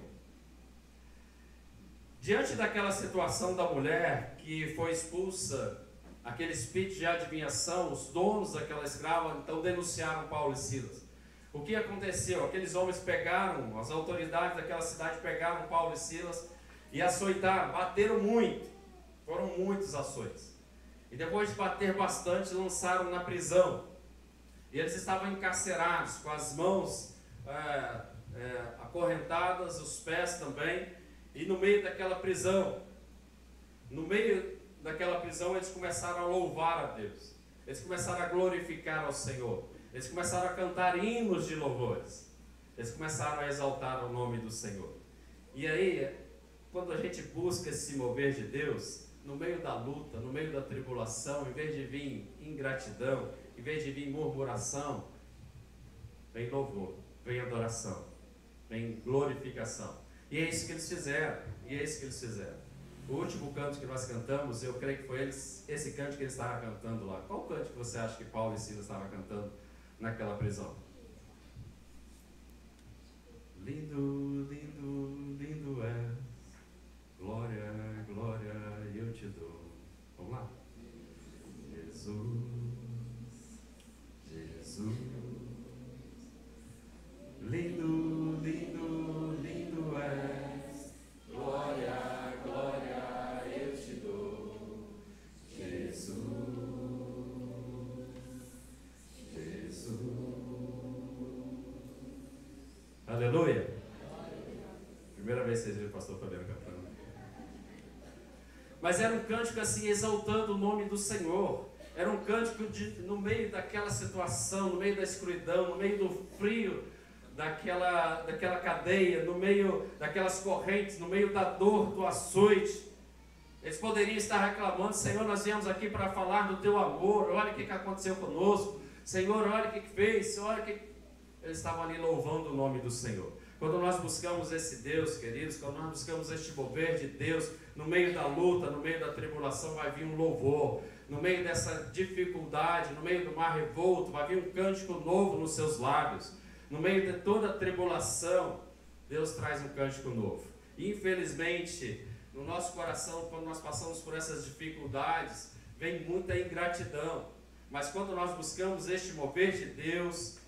Speaker 1: Diante daquela situação da mulher que foi expulsa, aquele espírito de adivinhação, os donos daquela escrava então denunciaram Paulo e Silas. O que aconteceu? Aqueles homens pegaram, as autoridades daquela cidade pegaram Paulo e Silas e açoitaram, bateram muito, foram muitos açoites. E depois de bater bastante, lançaram na prisão. E eles estavam encarcerados, com as mãos acorrentadas, os pés também, e no meio daquela prisão, eles começaram a louvar a Deus, eles começaram a glorificar ao Senhor, eles começaram a cantar hinos de louvores, eles começaram a exaltar o nome do Senhor. E aí, quando a gente busca esse mover de Deus, no meio da luta, no meio da tribulação, em vez de vir ingratidão, em vez de vir murmuração, vem louvor, vem adoração, vem glorificação. E é isso que eles fizeram. O último canto que nós cantamos, eu creio que foi esse canto que eles estavam cantando lá. Qual canto que você acha que Paulo e Silas estavam cantando naquela prisão? Lindo, lindo, lindo és, glória, glória eu te dou. Vamos lá? Jesus, Jesus, lindo, lindo, lindo és, glória, glória eu te dou. Jesus, Jesus. Aleluia. Primeira vez que vocês viram o pastor Fabiano cantando. Mas era um cântico assim, exaltando o nome do Senhor. Era um cântico no meio daquela situação, no meio da escuridão, no meio do frio daquela cadeia, no meio daquelas correntes, no meio da dor, do açoite. Eles poderiam estar reclamando: Senhor, nós viemos aqui para falar do teu amor, olha o que aconteceu conosco. Senhor, olha o que fez, olha o que... Eles estavam ali louvando o nome do Senhor. Quando nós buscamos esse Deus, queridos, quando nós buscamos este mover de Deus, no meio da luta, no meio da tribulação, vai vir um louvor. No meio dessa dificuldade, no meio do mar revolto, vai vir um cântico novo nos seus lábios. No meio de toda a tribulação, Deus traz um cântico novo. E, infelizmente, no nosso coração, quando nós passamos por essas dificuldades, vem muita ingratidão. Mas quando nós buscamos este mover de Deus,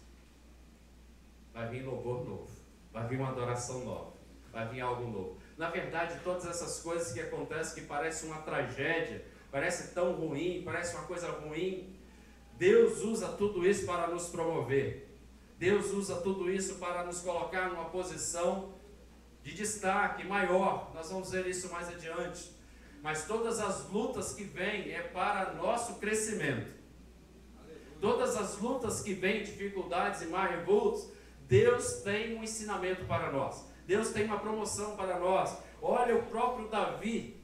Speaker 1: vai vir louvor novo, vai vir uma adoração nova, vai vir algo novo. Na verdade, todas essas coisas que acontecem, que parecem uma tragédia, parece tão ruim, parece uma coisa ruim, Deus usa tudo isso para nos promover. Deus usa tudo isso para nos colocar numa posição de destaque maior. Nós vamos ver isso mais adiante. Mas todas as lutas que vêm é para nosso crescimento. Todas as lutas que vêm, dificuldades e mar revoltos, Deus tem um ensinamento para nós. Deus tem uma promoção para nós. Olha o próprio Davi.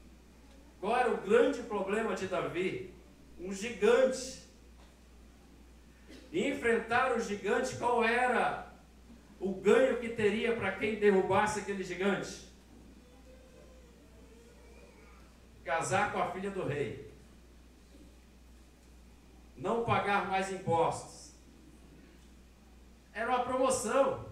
Speaker 1: Qual era o grande problema de Davi? Um gigante. E enfrentar o gigante, qual era o ganho que teria para quem derrubasse aquele gigante? Casar com a filha do rei. Não pagar mais impostos. Era uma promoção.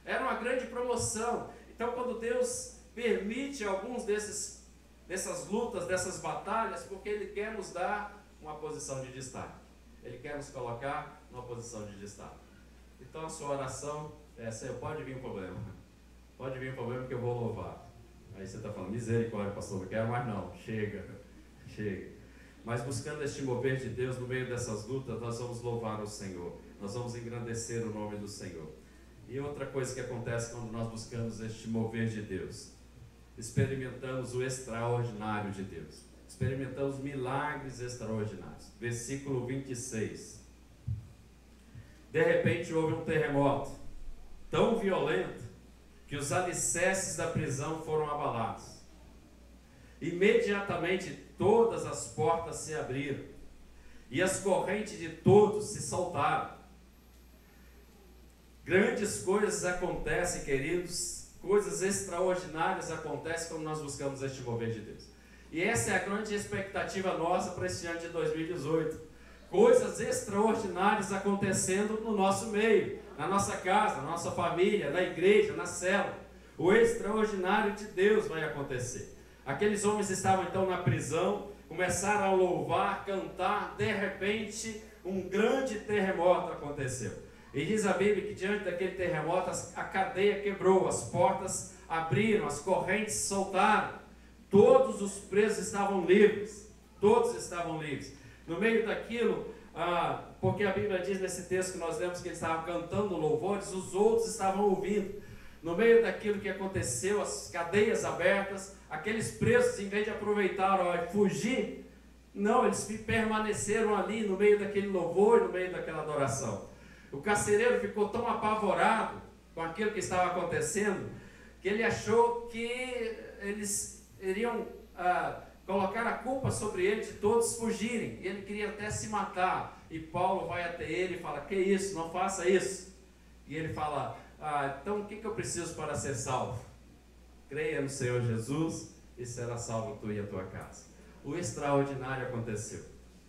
Speaker 1: Era uma grande promoção. Então, quando Deus permite alguns dessas lutas, dessas batalhas, porque Ele quer nos dar uma posição de destaque. Ele quer nos colocar numa posição de destaque. Então, a sua oração é essa: pode vir um problema. Pode vir um problema que eu vou louvar. Aí você está falando: misericórdia, pastor, não quero mais não. Chega, chega. Mas buscando este mover de Deus no meio dessas lutas, nós vamos louvar o Senhor. Nós vamos engrandecer o nome do Senhor. E outra coisa que acontece quando nós buscamos este mover de Deus: experimentamos o extraordinário de Deus. Experimentamos milagres extraordinários. Versículo 26. De repente houve um terremoto tão violento que os alicerces da prisão foram abalados. Imediatamente todas as portas se abriram e as correntes de todos se soltaram. Grandes coisas acontecem, queridos, coisas extraordinárias acontecem quando nós buscamos este mover de Deus. E essa é a grande expectativa nossa para este ano de 2018. Coisas extraordinárias acontecendo no nosso meio, na nossa casa, na nossa família, na igreja, na célula. O extraordinário de Deus vai acontecer. Aqueles homens estavam então na prisão, começaram a louvar, cantar, de repente um grande terremoto aconteceu. E diz a Bíblia que diante daquele terremoto a cadeia quebrou, as portas abriram, as correntes soltaram. Todos os presos estavam livres. Todos estavam livres. No meio daquilo, porque a Bíblia diz nesse texto que nós lemos que eles estavam cantando louvores, os outros estavam ouvindo. No meio daquilo que aconteceu, as cadeias abertas, aqueles presos, em vez de aproveitar e fugir, não, eles permaneceram ali no meio daquele louvor, no meio daquela adoração. O carcereiro ficou tão apavorado com aquilo que estava acontecendo, que ele achou que eles iriam colocar a culpa sobre ele de todos fugirem. E ele queria até se matar. e Paulo vai até ele e fala: que isso, não faça isso. E ele fala: então o que eu preciso para ser salvo? Creia no Senhor Jesus e será salvo tu e a tua casa. O extraordinário aconteceu.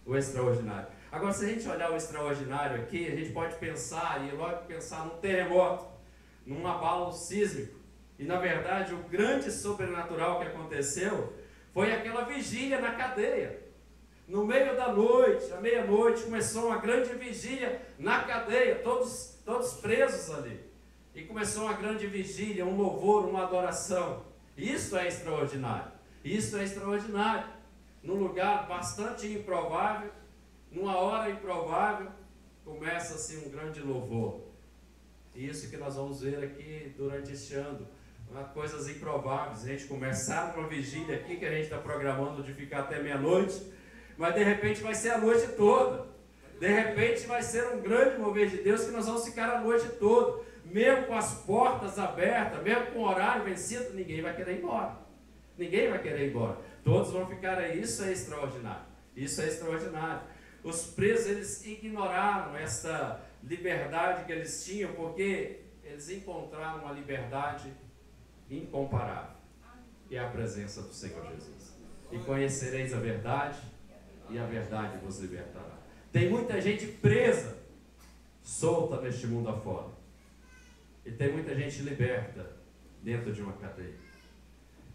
Speaker 1: O extraordinário. Agora, se a gente olhar o extraordinário aqui, a gente pode pensar, e logo pensar num terremoto, num abalo sísmico. E na verdade, o grande sobrenatural que aconteceu foi aquela vigília na cadeia. No meio da noite, à meia-noite, começou uma grande vigília na cadeia, todos presos ali. E começou uma grande vigília, um louvor, uma adoração. Isso é extraordinário. Isso é extraordinário. Num lugar bastante improvável, numa hora improvável, começa-se um grande louvor. Isso que nós vamos ver aqui durante este ano. Coisas improváveis. A gente começar uma vigília aqui que a gente está programando de ficar até meia-noite, mas de repente vai ser a noite toda. De repente vai ser um grande mover de Deus que nós vamos ficar a noite toda. Mesmo com as portas abertas, mesmo com o horário vencido, ninguém vai querer ir embora. Ninguém vai querer ir embora. Todos vão ficar aí. Isso é extraordinário. Isso é extraordinário. Os presos, eles ignoraram esta liberdade que eles tinham, porque eles encontraram uma liberdade incomparável. E é a presença do Senhor Jesus. E conhecereis a verdade, e a verdade vos libertará. Tem muita gente presa, solta neste mundo afora. E tem muita gente liberta dentro de uma cadeia.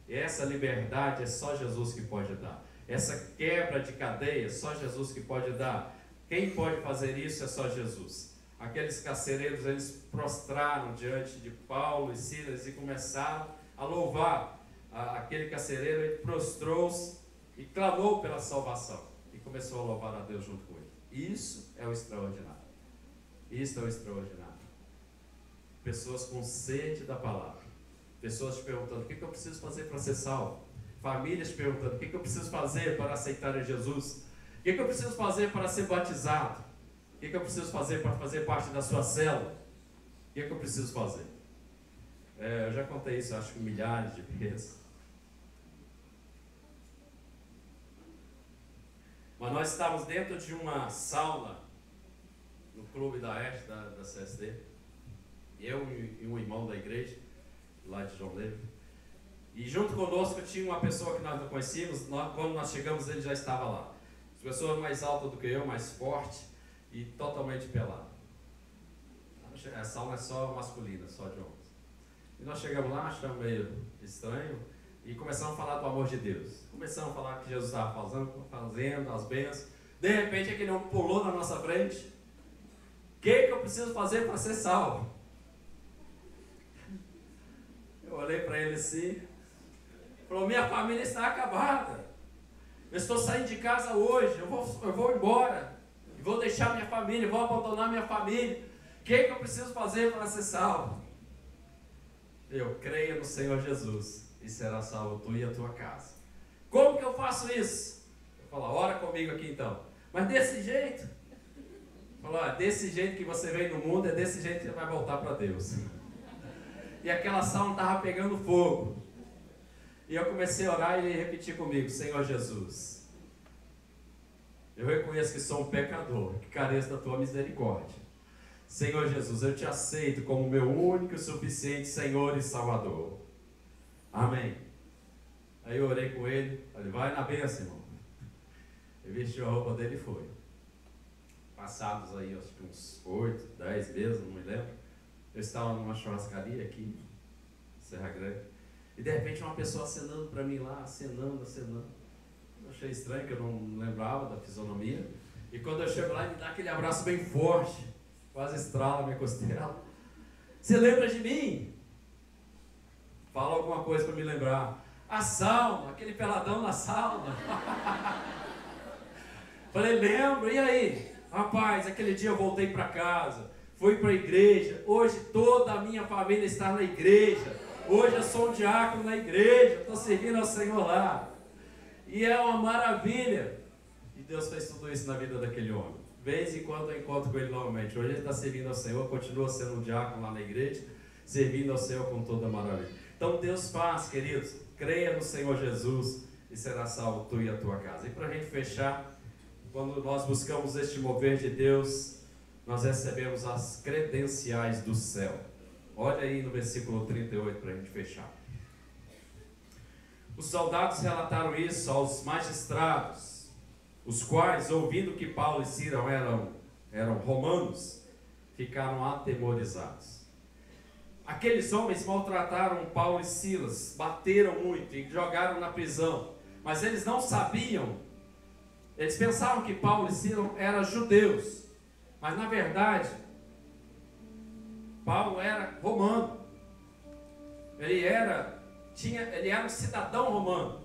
Speaker 1: E essa liberdade é só Jesus que pode dar. Essa quebra de cadeia, só Jesus que pode dar. Quem pode fazer isso é só Jesus. Aqueles carcereiros, eles prostraram diante de Paulo e Silas e começaram a louvar. Aquele carcereiro, ele prostrou-se e clamou pela salvação. E começou a louvar a Deus junto com ele. Isso é o extraordinário. Isso é o extraordinário. Pessoas com sede da palavra. Pessoas te perguntando: o que eu preciso fazer para ser salvo? Famílias perguntando: o que eu preciso fazer para aceitar a Jesus? O que eu preciso fazer para ser batizado? O que eu preciso fazer para fazer parte da sua célula? O que eu preciso fazer? Eu já contei isso, acho que milhares de vezes. Mas nós estávamos dentro de uma sauna no clube da Este, da CSD. Eu e um irmão da igreja, lá de João Levo. E junto conosco tinha uma pessoa que nós não conhecíamos. Quando nós chegamos, ele já estava lá. Pessoa mais alta do que eu, mais forte e totalmente pelado. A sauna é só masculina, só de homens. E nós chegamos lá, achamos meio estranho e começamos a falar do amor de Deus. Começamos a falar que Jesus estava fazendo as bênçãos. De repente, aquele homem pulou na nossa frente. O que eu preciso fazer para ser salvo? Eu olhei para ele assim, falou: minha família está acabada. Eu estou saindo de casa hoje, eu vou embora. E vou deixar minha família, vou abandonar minha família. O que eu preciso fazer para ser salvo? Eu creio no Senhor Jesus e será salvo tu e a tua casa. Como que eu faço isso? Eu falo: ora comigo aqui então. Mas desse jeito? Falou: desse jeito que você veio no mundo, é desse jeito que você vai voltar para Deus. E aquela sauna estava pegando fogo. E eu comecei a orar e ele repetiu comigo: Senhor Jesus, eu reconheço que sou um pecador, que careço da tua misericórdia. Senhor Jesus, eu te aceito como meu único e suficiente Senhor e Salvador. Amém. Aí eu orei com ele, falei: vai na bênção, irmão. Ele vestiu a roupa dele e foi. Passados aí, acho que uns 8, 10 meses, não me lembro. Eu estava numa churrascaria aqui, Serra Grande. E de repente uma pessoa acenando para mim lá, acenando. Eu achei estranho, que eu não lembrava da fisionomia. E quando eu chego lá, ele me dá aquele abraço bem forte, quase estrala minha costela. Você lembra de mim? Fala alguma coisa para me lembrar. A sauna, aquele peladão na sauna. Falei: lembro, e aí? Rapaz, aquele dia eu voltei para casa, fui para a igreja. Hoje toda a minha família está na igreja. Hoje eu sou um diácono na igreja, estou servindo ao Senhor lá. E é uma maravilha. E Deus fez tudo isso na vida daquele homem. De vez em quando eu encontro com ele novamente. Hoje ele está servindo ao Senhor, continua sendo um diácono lá na igreja, servindo ao Senhor com toda maravilha. Então Deus faz, queridos, creia no Senhor Jesus e será salvo tu e a tua casa. E para a gente fechar, quando nós buscamos este mover de Deus, nós recebemos as credenciais do céu. Olha aí no versículo 38 para a gente fechar. Os soldados relataram isso aos magistrados, os quais, ouvindo que Paulo e Silas eram romanos, ficaram atemorizados. Aqueles homens maltrataram Paulo e Silas, bateram muito e jogaram na prisão, mas eles não sabiam, eles pensavam que Paulo e Silas eram judeus, mas na verdade, Paulo era romano, ele era um cidadão romano,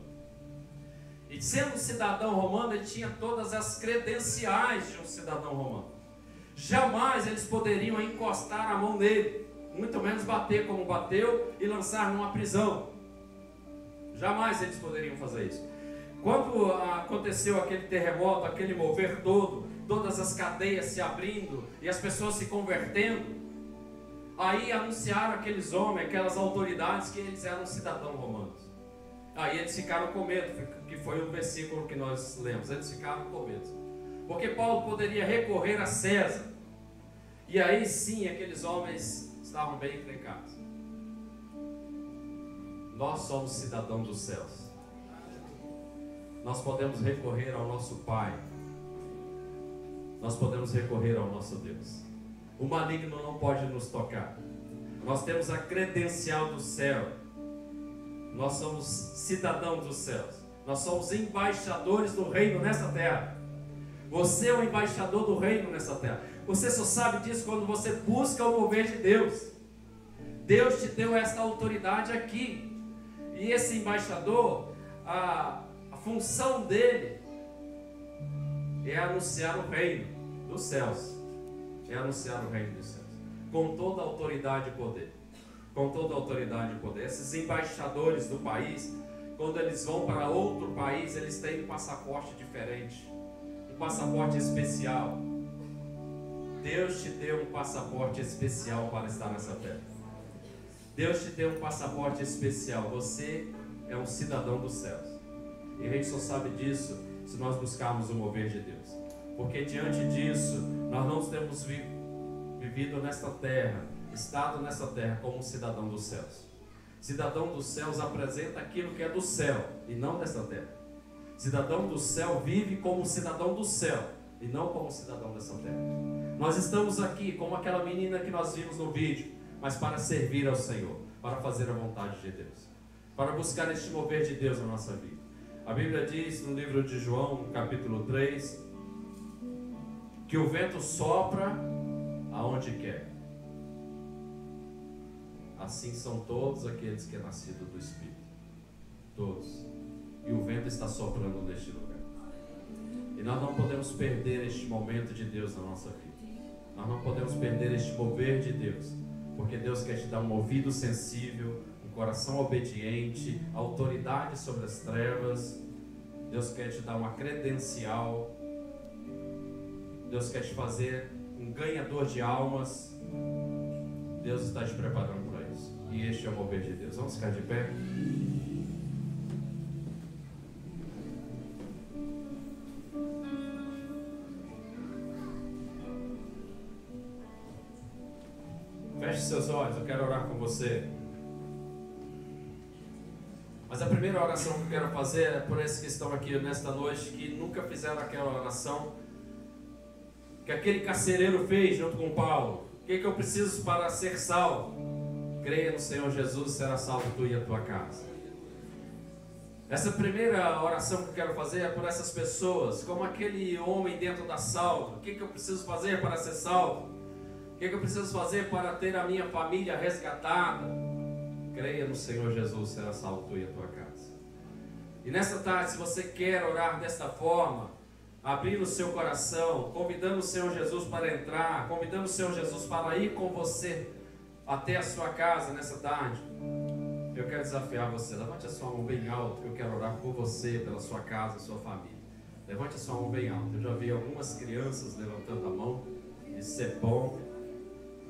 Speaker 1: e sendo um cidadão romano, ele tinha todas as credenciais de um cidadão romano. Jamais eles poderiam encostar a mão nele, muito menos bater como bateu e lançar numa prisão. Jamais eles poderiam fazer isso. Quando aconteceu aquele terremoto, aquele mover todo, todas as cadeias se abrindo e as pessoas se convertendo, aí anunciaram aqueles homens, aquelas autoridades, que eles eram cidadãos romanos. Aí eles ficaram com medo, que foi o versículo que nós lemos. Eles ficaram com medo, porque Paulo poderia recorrer a César. E aí sim, aqueles homens estavam bem encrencados. Nós somos cidadãos dos céus. Nós podemos recorrer ao nosso Pai. Nós podemos recorrer ao nosso Deus. O maligno não pode nos tocar. Nós temos a credencial do céu. Nós somos cidadãos dos céus. Nós somos embaixadores do reino nessa terra. Você é o embaixador do reino nessa terra. Você só sabe disso quando você busca o mover de Deus. Deus te deu esta autoridade aqui. E esse embaixador, a função dele é anunciar o reino dos céus. É anunciar o reino dos céus. Com toda a autoridade e poder. Com toda a autoridade e poder. Esses embaixadores do país, quando eles vão para outro país, eles têm um passaporte diferente. Um passaporte especial. Deus te deu um passaporte especial para estar nessa terra. Deus te deu um passaporte especial. Você é um cidadão dos céus. E a gente só sabe disso se nós buscarmos o mover de Deus. Porque diante disso, nós não temos vivido nesta terra, estado nessa terra como um cidadão dos céus. Cidadão dos céus apresenta aquilo que é do céu e não desta terra. Cidadão do céu vive como cidadão do céu e não como cidadão dessa terra. Nós estamos aqui como aquela menina que nós vimos no vídeo, mas para servir ao Senhor, para fazer a vontade de Deus, para buscar este mover de Deus na nossa vida. A Bíblia diz no livro de João, no capítulo 3, que o vento sopra aonde quer. Assim são todos aqueles que é nascido do Espírito. Todos. E o vento está soprando neste lugar. E nós não podemos perder este momento de Deus na nossa vida. Nós não podemos perder este mover de Deus. Porque Deus quer te dar um ouvido sensível, um coração obediente, autoridade sobre as trevas. Deus quer te dar uma credencial. Deus quer te fazer um ganhador de almas. Deus está te preparando para isso. E este é o mover de Deus. Vamos ficar de pé? Feche seus olhos, eu quero orar com você. Mas a primeira oração que eu quero fazer é por esses que estão aqui nesta noite, que nunca fizeram aquela oração que aquele carcereiro fez junto com Paulo. O que eu preciso para ser salvo? Creia no Senhor Jesus, será salvo tu e a tua casa. Essa primeira oração que eu quero fazer é por essas pessoas, como aquele homem dentro da salva. O que eu preciso fazer para ser salvo? O que eu preciso fazer para ter a minha família resgatada? Creia no Senhor Jesus, será salvo tu e a tua casa. E nessa tarde, se você quer orar desta forma, abrindo o seu coração, convidando o Senhor Jesus para entrar, convidando o Senhor Jesus para ir com você até a sua casa nessa tarde, eu quero desafiar você. Levante a sua mão bem alto, que eu quero orar por você, pela sua casa, sua família. Levante a sua mão bem alto. Eu já vi algumas crianças levantando a mão. Isso é bom.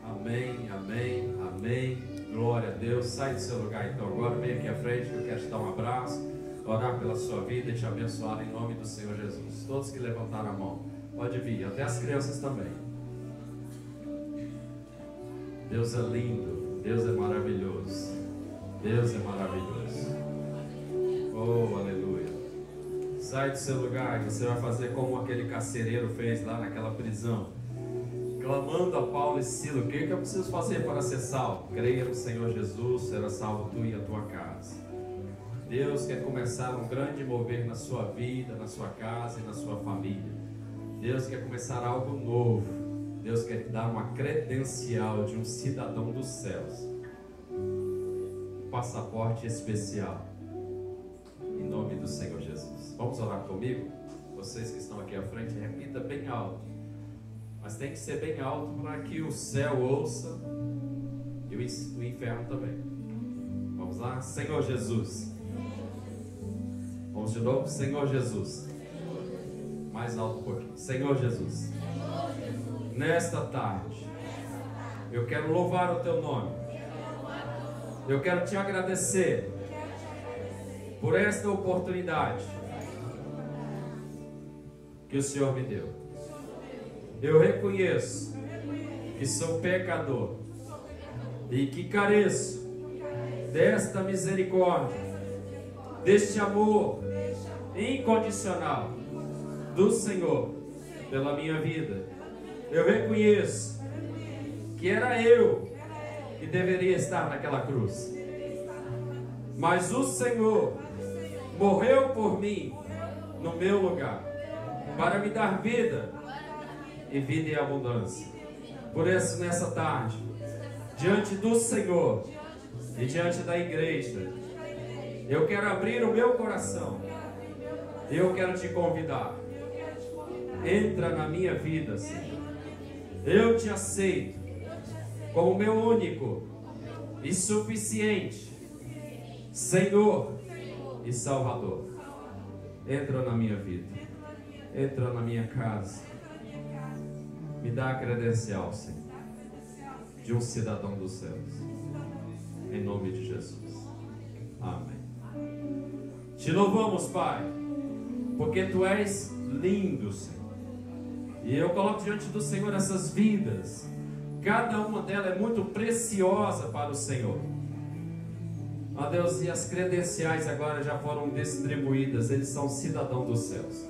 Speaker 1: Amém, amém, amém. Glória a Deus. Sai do seu lugar então agora, vem aqui à frente que eu quero te dar um abraço. orar pela sua vida e te abençoar em nome do Senhor Jesus. Todos que levantaram a mão, pode vir, até as crianças também. Deus é lindo, Deus é maravilhoso, Deus é maravilhoso. Oh, aleluia. Sai do seu lugar e você vai fazer como aquele carcereiro fez lá naquela prisão, clamando a Paulo e Silas: o que eu preciso fazer para ser salvo? Creia no Senhor Jesus, será salvo tu e a tua casa. Deus quer começar um grande mover na sua vida, na sua casa e na sua família. Deus quer começar algo novo. Deus quer te dar uma credencial de um cidadão dos céus, um passaporte especial, em nome do Senhor Jesus. Vamos orar comigo? Vocês que estão aqui à frente, repita bem alto, mas tem que ser bem alto para que o céu ouça e o inferno também. Vamos lá? Senhor Jesus. Vamos de novo? Senhor Jesus. Mais alto um pouquinho. Senhor Jesus. Nesta tarde, eu quero louvar o teu nome. Eu quero te agradecer por esta oportunidade que o Senhor me deu. Eu reconheço que sou pecador e que careço desta misericórdia, deste amor incondicional do Senhor pela minha vida. Eu reconheço que era eu que deveria estar naquela cruz, mas o Senhor morreu por mim no meu lugar, para me dar vida e vida em abundância. Por isso, nessa tarde, diante do Senhor e diante da igreja, eu quero abrir o meu coração e eu quero te convidar: entra na minha vida, Senhor. Eu te aceito como meu único e suficiente Senhor e Salvador. Entra na minha vida, entra na minha casa, me dá a credencial, Senhor, de um cidadão dos céus, em nome de Jesus. Amém. Te louvamos, Pai, porque Tu és lindo, Senhor. E eu coloco diante do Senhor essas vidas. Cada uma delas é muito preciosa para o Senhor. Ó Deus, e as credenciais agora já foram distribuídas. Eles são cidadãos dos céus.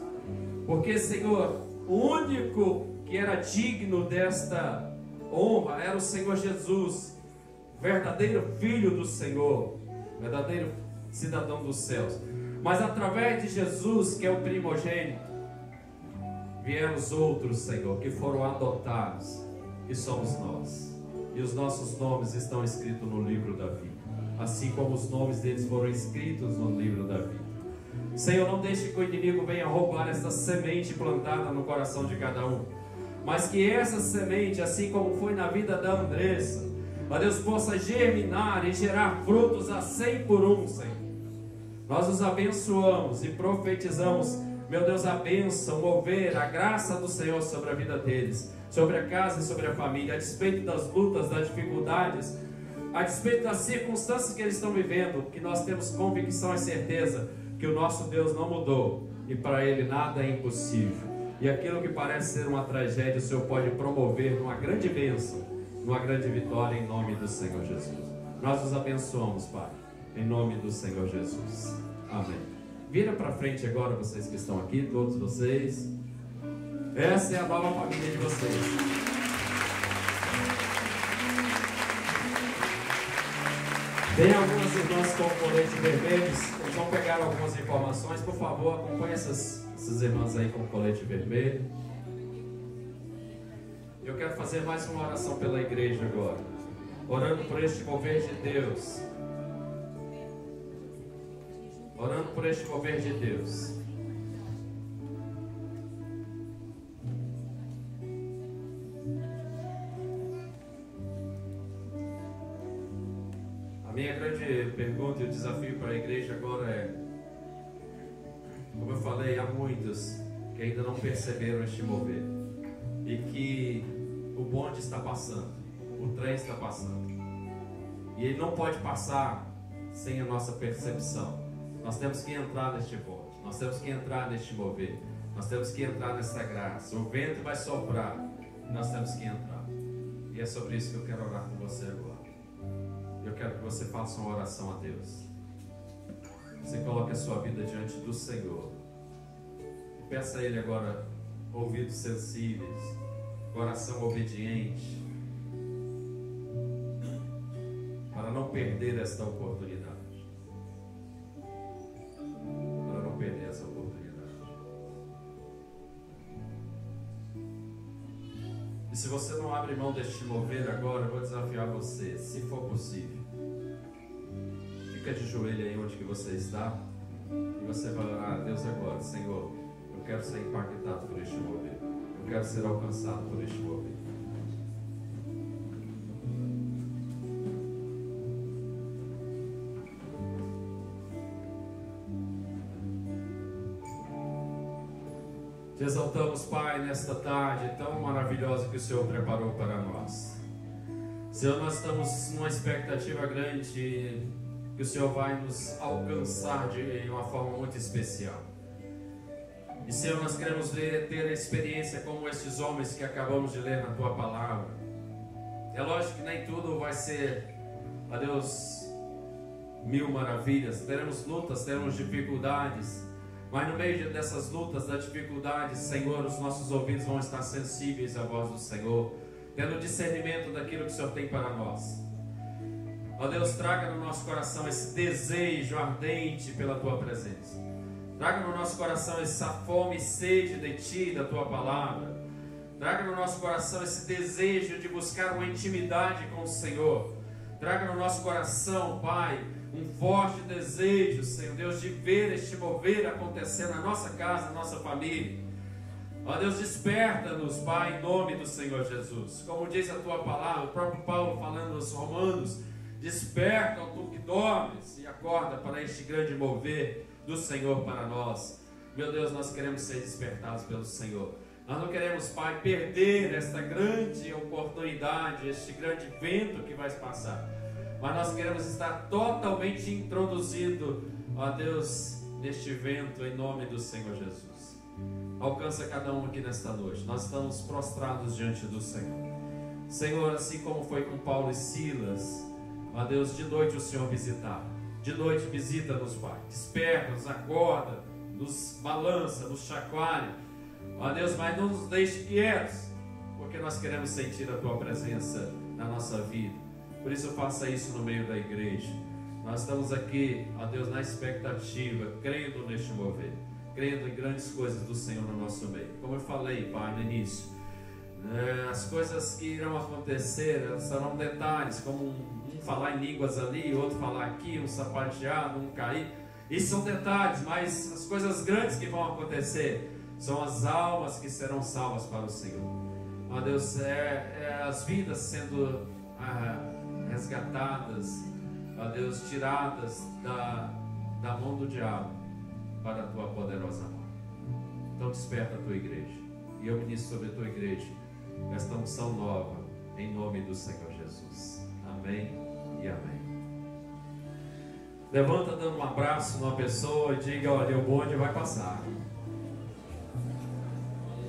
Speaker 1: Porque, Senhor, o único que era digno desta honra era o Senhor Jesus, verdadeiro Filho do Senhor, verdadeiro cidadão dos céus. Mas através de Jesus, que é o primogênito, vieram os outros, Senhor, que foram adotados, que somos nós. E os nossos nomes estão escritos no livro da vida, assim como os nomes deles foram escritos no livro da vida. Senhor, não deixe que o inimigo venha roubar essa semente plantada no coração de cada um, mas que essa semente, assim como foi na vida da Andressa, ó Deus, possa germinar e gerar frutos a 100 por 1, Senhor. Nós os abençoamos e profetizamos, meu Deus, a bênção, mover a graça do Senhor sobre a vida deles, sobre a casa e sobre a família, a despeito das lutas, das dificuldades, a despeito das circunstâncias que eles estão vivendo, que nós temos convicção e certeza que o nosso Deus não mudou e para Ele nada é impossível. E aquilo que parece ser uma tragédia, o Senhor pode promover numa grande bênção, numa grande vitória, em nome do Senhor Jesus. Nós os abençoamos, Pai, em nome do Senhor Jesus. Amém. Vira para frente agora, vocês que estão aqui, todos vocês. Essa é a nova família de vocês. Tem algumas irmãs com colete vermelhos. Eles vão pegar algumas informações. Por favor, acompanhe essas irmãs aí com colete vermelho. Eu quero fazer mais uma oração pela igreja agora, orando por este mover de Deus. Orando por este mover de Deus. A minha grande pergunta e o desafio para a igreja agora é: como eu falei, há muitos que ainda não perceberam este mover, e que o bonde está passando, o trem está passando, e ele não pode passar sem a nossa percepção. Nós temos que entrar neste bonde, nós temos que entrar neste mover, nós temos que entrar nessa graça. O vento vai soprar, nós temos que entrar. E é sobre isso que eu quero orar com você agora. Eu quero que você faça uma oração a Deus. Você coloque a sua vida diante do Senhor e peça a Ele agora ouvidos sensíveis, coração obediente, para não perder esta oportunidade. Para não perder essa oportunidade. E se você não abre mão deste mover agora, eu vou desafiar você, se for possível. Fica de joelho aí onde que você está e você vai orar a Deus agora. Senhor, eu quero ser impactado por este mover. Eu quero ser alcançado por este mover. Te exaltamos, Pai, nesta tarde tão maravilhosa que o Senhor preparou para nós. Senhor, nós estamos numa expectativa grande que o Senhor vai nos alcançar de uma forma muito especial. E, Senhor, nós queremos ter a experiência como estes homens que acabamos de ler na Tua Palavra. É lógico que nem tudo vai ser, ó Deus, mil maravilhas. Teremos lutas, teremos dificuldades. Mas no meio dessas lutas, das dificuldades, Senhor, os nossos ouvidos vão estar sensíveis à voz do Senhor, tendo discernimento daquilo que o Senhor tem para nós. Ó Deus, traga no nosso coração esse desejo ardente pela Tua presença. Traga no nosso coração essa fome e sede de Ti, da Tua Palavra. Traga no nosso coração esse desejo de buscar uma intimidade com o Senhor. Traga no nosso coração, Pai, um forte desejo, Senhor Deus, de ver este mover acontecer na nossa casa, na nossa família. Ó Deus, desperta-nos, Pai, em nome do Senhor Jesus. Como diz a Tua Palavra, o próprio Paulo falando aos Romanos, desperta, ó Tu que dormes, e acorda para este grande mover do Senhor para nós. Meu Deus, nós queremos ser despertados pelo Senhor. Nós não queremos, Pai, perder esta grande oportunidade, este grande vento que vai passar. Mas nós queremos estar totalmente introduzido, ó Deus, neste vento, em nome do Senhor Jesus. Alcança cada um aqui nesta noite. Nós estamos prostrados diante do Senhor. Senhor, assim como foi com Paulo e Silas, ó Deus, de noite o Senhor visitar. De noite visita-nos, Pai. Desperta-nos, acorda, nos balança, nos chacoalha. Ó Deus, mas não nos deixe quietos, porque nós queremos sentir a Tua presença na nossa vida. Por isso faça isso no meio da igreja. Nós estamos aqui, ó Deus, na expectativa, crendo neste mover, crendo em grandes coisas do Senhor no nosso meio. Como eu falei, Pai, no início, as coisas que irão acontecer serão detalhes, como um falar em línguas ali, outro falar aqui, um sapateado, um cair. Isso são detalhes, mas as coisas grandes que vão acontecer são as almas que serão salvas para o Senhor. Ó Deus, as vidas sendo resgatadas, ó Deus, tiradas da mão do diabo para a Tua poderosa mão. Então desperta a Tua igreja, e eu ministro sobre a Tua igreja esta unção nova, em nome do Senhor Jesus. Amém e amém. Levanta dando um abraço numa pessoa e diga: olha, o bonde vai passar.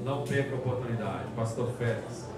Speaker 1: Não perca a oportunidade. Pastor Félix.